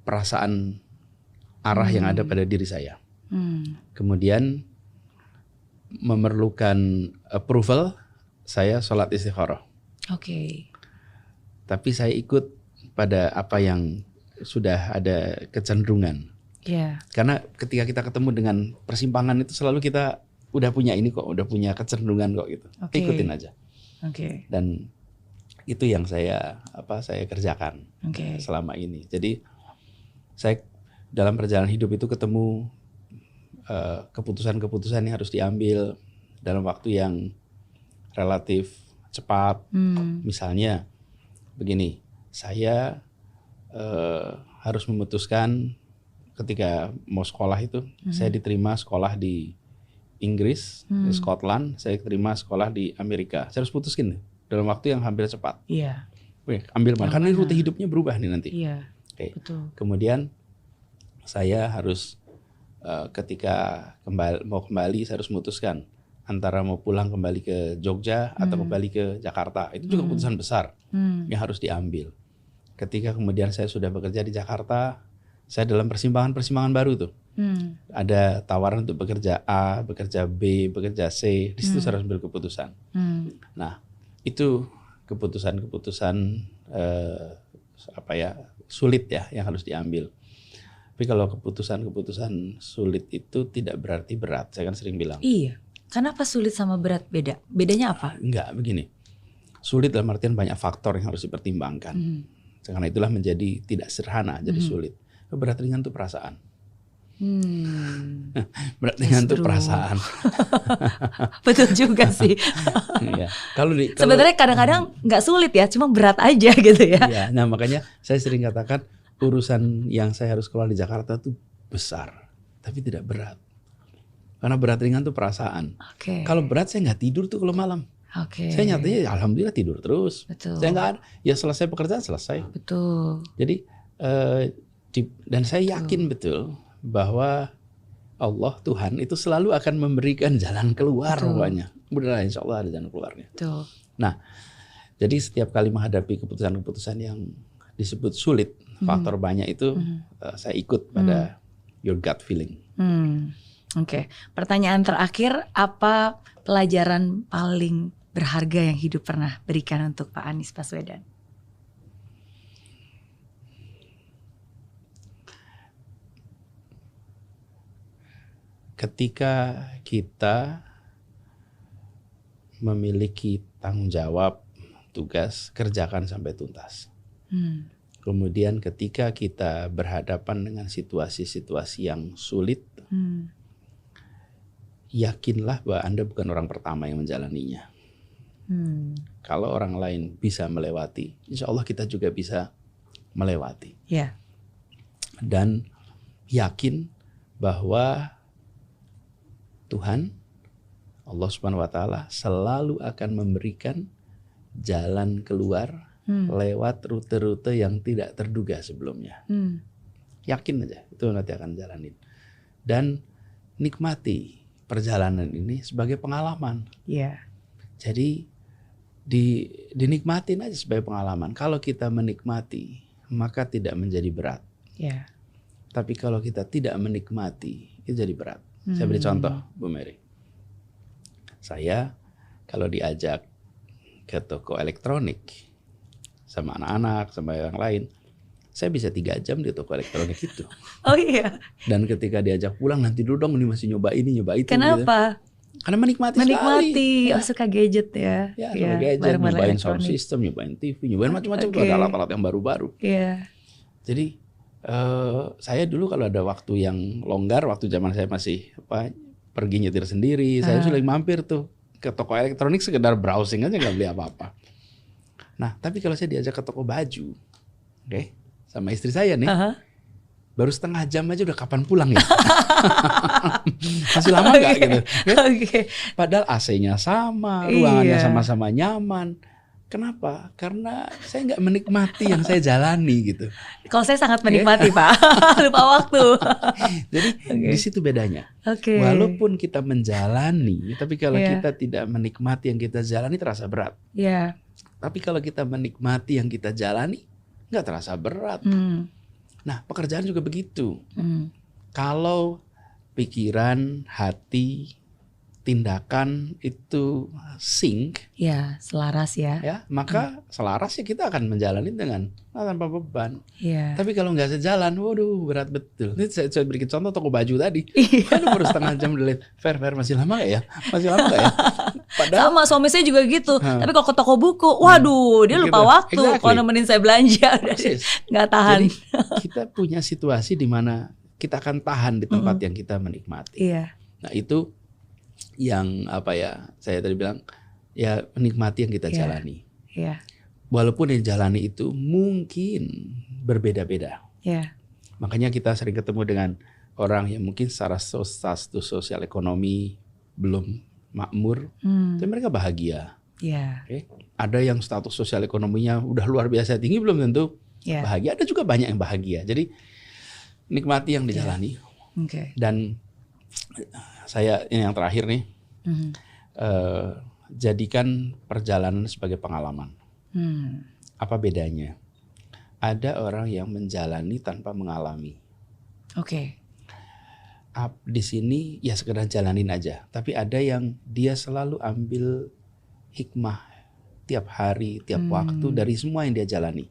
perasaan arah yang ada pada diri saya. Kemudian memerlukan approval, saya sholat istikharah. Tapi saya ikut pada apa yang sudah ada kecenderungan. Karena ketika kita ketemu dengan persimpangan itu selalu kita udah punya ini kok, udah punya kecenderungan kok gitu. Ikutin aja. Dan itu yang saya kerjakan selama ini. Jadi saya dalam perjalanan hidup itu ketemu keputusan-keputusan yang harus diambil dalam waktu yang relatif cepat. Misalnya begini, saya harus memutuskan ketika mau sekolah itu, saya diterima sekolah di Inggris, di Scotland, saya terima sekolah di Amerika. Saya harus putuskan dalam waktu yang hampir cepat. Ambil mana? Karena rute hidupnya berubah nih nanti. Betul. Kemudian saya harus ketika mau kembali, saya harus memutuskan antara mau pulang kembali ke Jogja atau kembali ke Jakarta. Itu juga keputusan besar yang harus diambil. Ketika kemudian saya sudah bekerja di Jakarta, saya dalam persimpangan baru tuh. Ada tawaran untuk bekerja A, bekerja B, bekerja C. Di situ saya harus ambil keputusan. Nah, itu keputusan-keputusan sulit ya yang harus diambil. Tapi kalau keputusan-keputusan sulit itu tidak berarti berat. Saya kan sering bilang. Iya. Kenapa sulit sama berat beda? Bedanya apa? Enggak, begini. Sulit dalam artian banyak faktor yang harus dipertimbangkan. Karena itulah menjadi tidak sederhana, jadi sulit. Berat ringan itu perasaan. Berat ringan itu perasaan. Betul juga sih. Ya. Sebenarnya kadang-kadang nggak sulit ya, cuma berat aja gitu ya. Ya. Nah makanya saya sering katakan urusan yang saya harus keluar di Jakarta itu besar, tapi tidak berat. Karena berat ringan itu perasaan. Kalau berat saya nggak tidur tuh kalau malam. Saya nyatanya alhamdulillah tidur terus. Betul. Saya nggak ada, ya selesai pekerjaan selesai. Betul. Jadi dan saya yakin betul bahwa Allah Tuhan itu selalu akan memberikan jalan keluar rupanya. Benar, insya Allah ada jalan keluarnya. Betul. Nah, jadi setiap kali menghadapi keputusan-keputusan yang disebut sulit, faktor banyak itu saya ikut pada your gut feeling. Pertanyaan terakhir, apa pelajaran paling berharga yang hidup pernah berikan untuk Pak Anies Baswedan? Ketika kita memiliki tanggung jawab, tugas, kerjakan sampai tuntas. Kemudian ketika kita berhadapan dengan situasi-situasi yang sulit, yakinlah bahwa Anda bukan orang pertama yang menjalaninya. Kalau orang lain bisa melewati, insya Allah kita juga bisa melewati. Dan yakin bahwa Tuhan, Allah Subhanahu wa Ta'ala selalu akan memberikan jalan keluar lewat rute-rute yang tidak terduga sebelumnya. Yakin aja, itu nanti akan jalanin. Dan nikmati perjalanan ini sebagai pengalaman. Jadi dinikmatin aja sebagai pengalaman. Kalau kita menikmati, maka tidak menjadi berat. Tapi kalau kita tidak menikmati, itu jadi berat. Saya beri contoh, Bu Mary. Saya kalau diajak ke toko elektronik sama anak-anak, sama yang lain, saya bisa 3 jam di toko elektronik itu. Oh iya. Dan ketika diajak pulang, nanti dulu dong, ini masih nyoba ini, nyoba itu. Kenapa? Gitu. Karena menikmati sekali. Oh, suka gadget ya. Suka gadget, nyobain sound system, nyobain TV, nyobain macam-macam. Ada alat-alat yang baru-baru. Jadi saya dulu kalau ada waktu yang longgar, waktu zaman saya masih pergi nyetir sendiri, saya sudah mampir tuh ke toko elektronik sekedar browsing aja, nggak beli apa-apa. Nah, tapi kalau saya diajak ke toko baju, sama istri saya nih, baru setengah jam aja udah kapan pulang ya? Masih lama nggak gitu? Padahal AC-nya sama, ruangannya sama-sama nyaman. Kenapa? Karena saya nggak menikmati yang saya jalani gitu. Kalau saya sangat menikmati Pak, lupa waktu. Jadi di situ bedanya. Walaupun kita menjalani, tapi kalau kita tidak menikmati yang kita jalani terasa berat. Tapi kalau kita menikmati yang kita jalani, nggak terasa berat. Nah, pekerjaan juga begitu. Kalau pikiran, hati, tindakan itu sync, selaras ya, maka selaras ya kita akan menjalani dengan tanpa beban. Tapi kalau nggak sejalan, waduh berat betul. Ini saya berikan contoh toko baju tadi. Kan baru setengah jam dilihat, fair masih lama nggak ya? Masih lama nggak ya? Padahal sama suami saya juga gitu. Tapi kalau ke toko buku, waduh dia lupa waktu. Kalau nemenin saya belanja, nggak tahan. Jadi kita punya situasi di mana kita akan tahan di tempat yang kita menikmati. Nah itu yang saya tadi bilang, ya menikmati yang kita jalani. Walaupun yang jalani itu mungkin berbeda-beda. Makanya kita sering ketemu dengan orang yang mungkin secara status sosial ekonomi belum makmur, tapi mereka bahagia. Ada yang status sosial ekonominya udah luar biasa tinggi, belum tentu bahagia. Ada juga banyak yang bahagia. Jadi nikmati yang dijalani. Dan saya ini yang terakhir nih, jadikan perjalanan sebagai pengalaman. Apa bedanya? Ada orang yang menjalani tanpa mengalami. Di sini ya sekedar jalanin aja. Tapi ada yang dia selalu ambil hikmah tiap hari, tiap waktu dari semua yang dia jalani.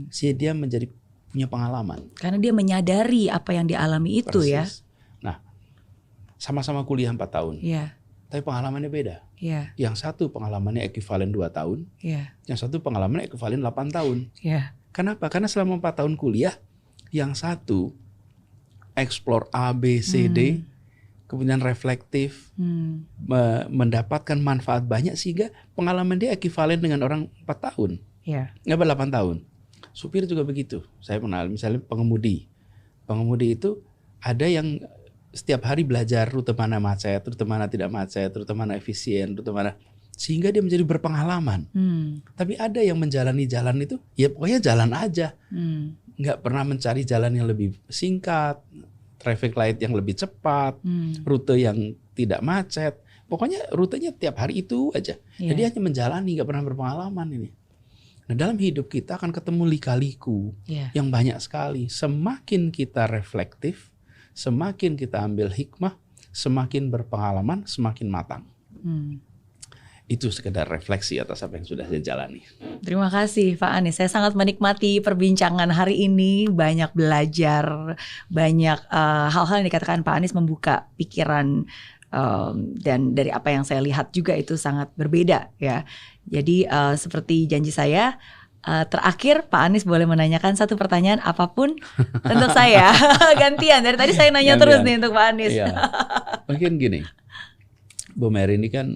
Sehingga dia menjadi punya pengalaman. Karena dia menyadari apa yang dialami itu. Persis. Nah, sama-sama kuliah 4 tahun. tapi pengalamannya beda. Yeah. Yang satu pengalamannya ekuivalen 2 tahun, yang satu pengalamannya ekuivalen 8 tahun. Kenapa? Karena selama 4 tahun kuliah, yang satu explore A, B, C, D, kemudian reflektif, mendapatkan manfaat banyak sehingga pengalaman dia ekuivalen dengan orang 4 tahun, 8 tahun. Supir juga begitu. Saya pernah misalnya pengemudi itu ada yang setiap hari belajar rute mana macet, rute mana tidak macet, rute mana efisien, rute mana, sehingga dia menjadi berpengalaman. Tapi ada yang menjalani jalan itu, ya pokoknya jalan aja, nggak pernah mencari jalan yang lebih singkat, traffic light yang lebih cepat, rute yang tidak macet. Pokoknya rutenya tiap hari itu aja. Jadi hanya menjalani, nggak pernah berpengalaman ini. Nah dalam hidup kita akan ketemu lika-liku yang banyak sekali. Semakin kita reflektif, semakin kita ambil hikmah, semakin berpengalaman, semakin matang. Itu sekedar refleksi atas apa yang sudah saya jalani. Terima kasih Pak Anies. Saya sangat menikmati perbincangan hari ini. Banyak belajar, banyak hal-hal yang dikatakan Pak Anies membuka pikiran. Dan dari apa yang saya lihat juga itu sangat berbeda ya. Jadi seperti janji saya, terakhir Pak Anies boleh menanyakan satu pertanyaan apapun untuk saya. Gantian, dari tadi saya nanya terus nih untuk Pak Anies. Iya. Mungkin gini, Bu Mary ini kan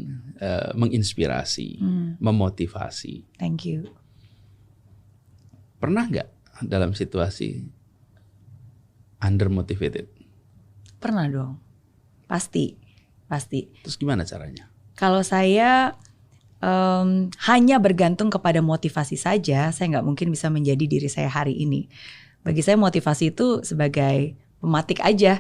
menginspirasi, memotivasi. Thank you. Pernah nggak dalam situasi undermotivated? Pernah dong, pasti. Terus gimana caranya? Kalau saya hanya bergantung kepada motivasi saja, saya nggak mungkin bisa menjadi diri saya hari ini. Bagi saya motivasi itu sebagai pematik aja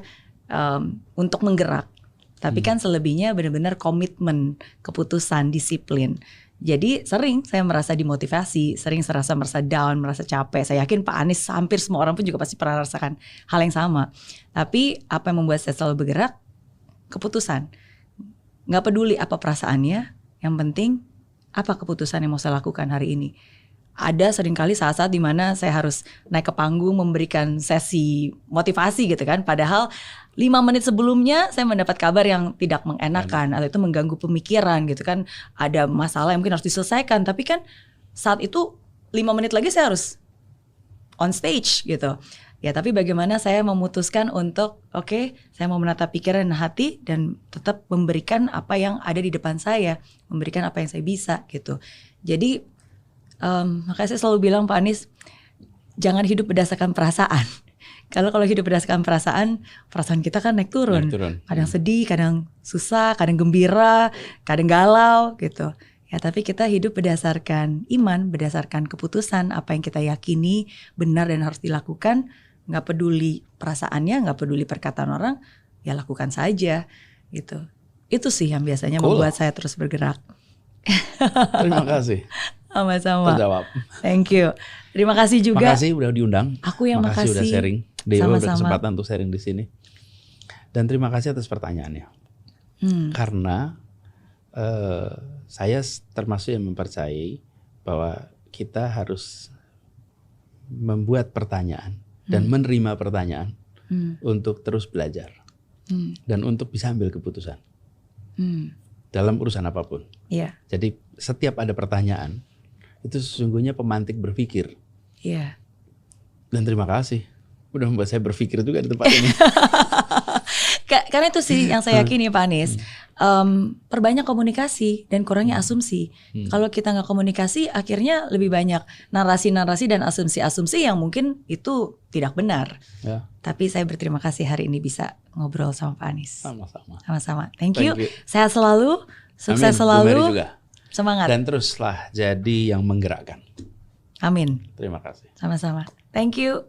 untuk menggerak. Tapi kan selebihnya benar-benar komitmen, keputusan, disiplin. Jadi sering saya merasa dimotivasi, sering merasa down, merasa capek. Saya yakin Pak Anies, hampir semua orang pun juga pasti pernah rasakan hal yang sama. Tapi apa yang membuat saya selalu bergerak? Keputusan. Nggak peduli apa perasaannya, yang penting apa keputusan yang mau saya lakukan hari ini. Ada seringkali saat-saat dimana saya harus naik ke panggung memberikan sesi motivasi gitu kan. Padahal 5 menit sebelumnya saya mendapat kabar yang tidak mengenakan atau itu mengganggu pemikiran gitu kan. Ada masalah yang mungkin harus diselesaikan. Tapi kan saat itu 5 menit lagi saya harus on stage gitu. Ya tapi bagaimana saya memutuskan untuk oke, saya mau menata pikiran dan hati dan tetap memberikan apa yang ada di depan saya. Memberikan apa yang saya bisa gitu. Jadi makanya saya selalu bilang Pak Anies, jangan hidup berdasarkan perasaan. Kalau hidup berdasarkan perasaan kita kan naik turun. Kadang sedih, kadang susah, kadang gembira, kadang galau gitu. Ya tapi kita hidup berdasarkan iman, berdasarkan keputusan, apa yang kita yakini benar dan harus dilakukan. Nggak peduli perasaannya, nggak peduli perkataan orang, ya lakukan saja gitu. Itu sih yang biasanya membuat saya terus bergerak. Terima kasih. Sama-sama. Terjawab. Thank you. Terima kasih juga. Makasih udah diundang. Aku yang makasih udah sharing. Dewa sama-sama. udah kesempatan untuk sharing di sini. Dan terima kasih atas pertanyaannya. Karena saya termasuk yang mempercayai bahwa kita harus membuat pertanyaan dan menerima pertanyaan untuk terus belajar dan untuk bisa ambil keputusan dalam urusan apapun. Yeah. Jadi setiap ada pertanyaan itu sesungguhnya pemantik berpikir. Yeah. Dan terima kasih udah membuat saya berpikir juga di tempat ini. Karena itu sih yang saya yakini Pak Anies. Perbanyak komunikasi dan kurangnya asumsi. Kalau kita nggak komunikasi, akhirnya lebih banyak narasi-narasi dan asumsi-asumsi yang mungkin itu tidak benar. Ya. Tapi saya berterima kasih hari ini bisa ngobrol sama Pak Anies. Sama-sama. Thank you. Sehat selalu, sukses selalu, juga. Semangat. Dan teruslah jadi yang menggerakkan. Amin. Terima kasih. Sama-sama. Thank you.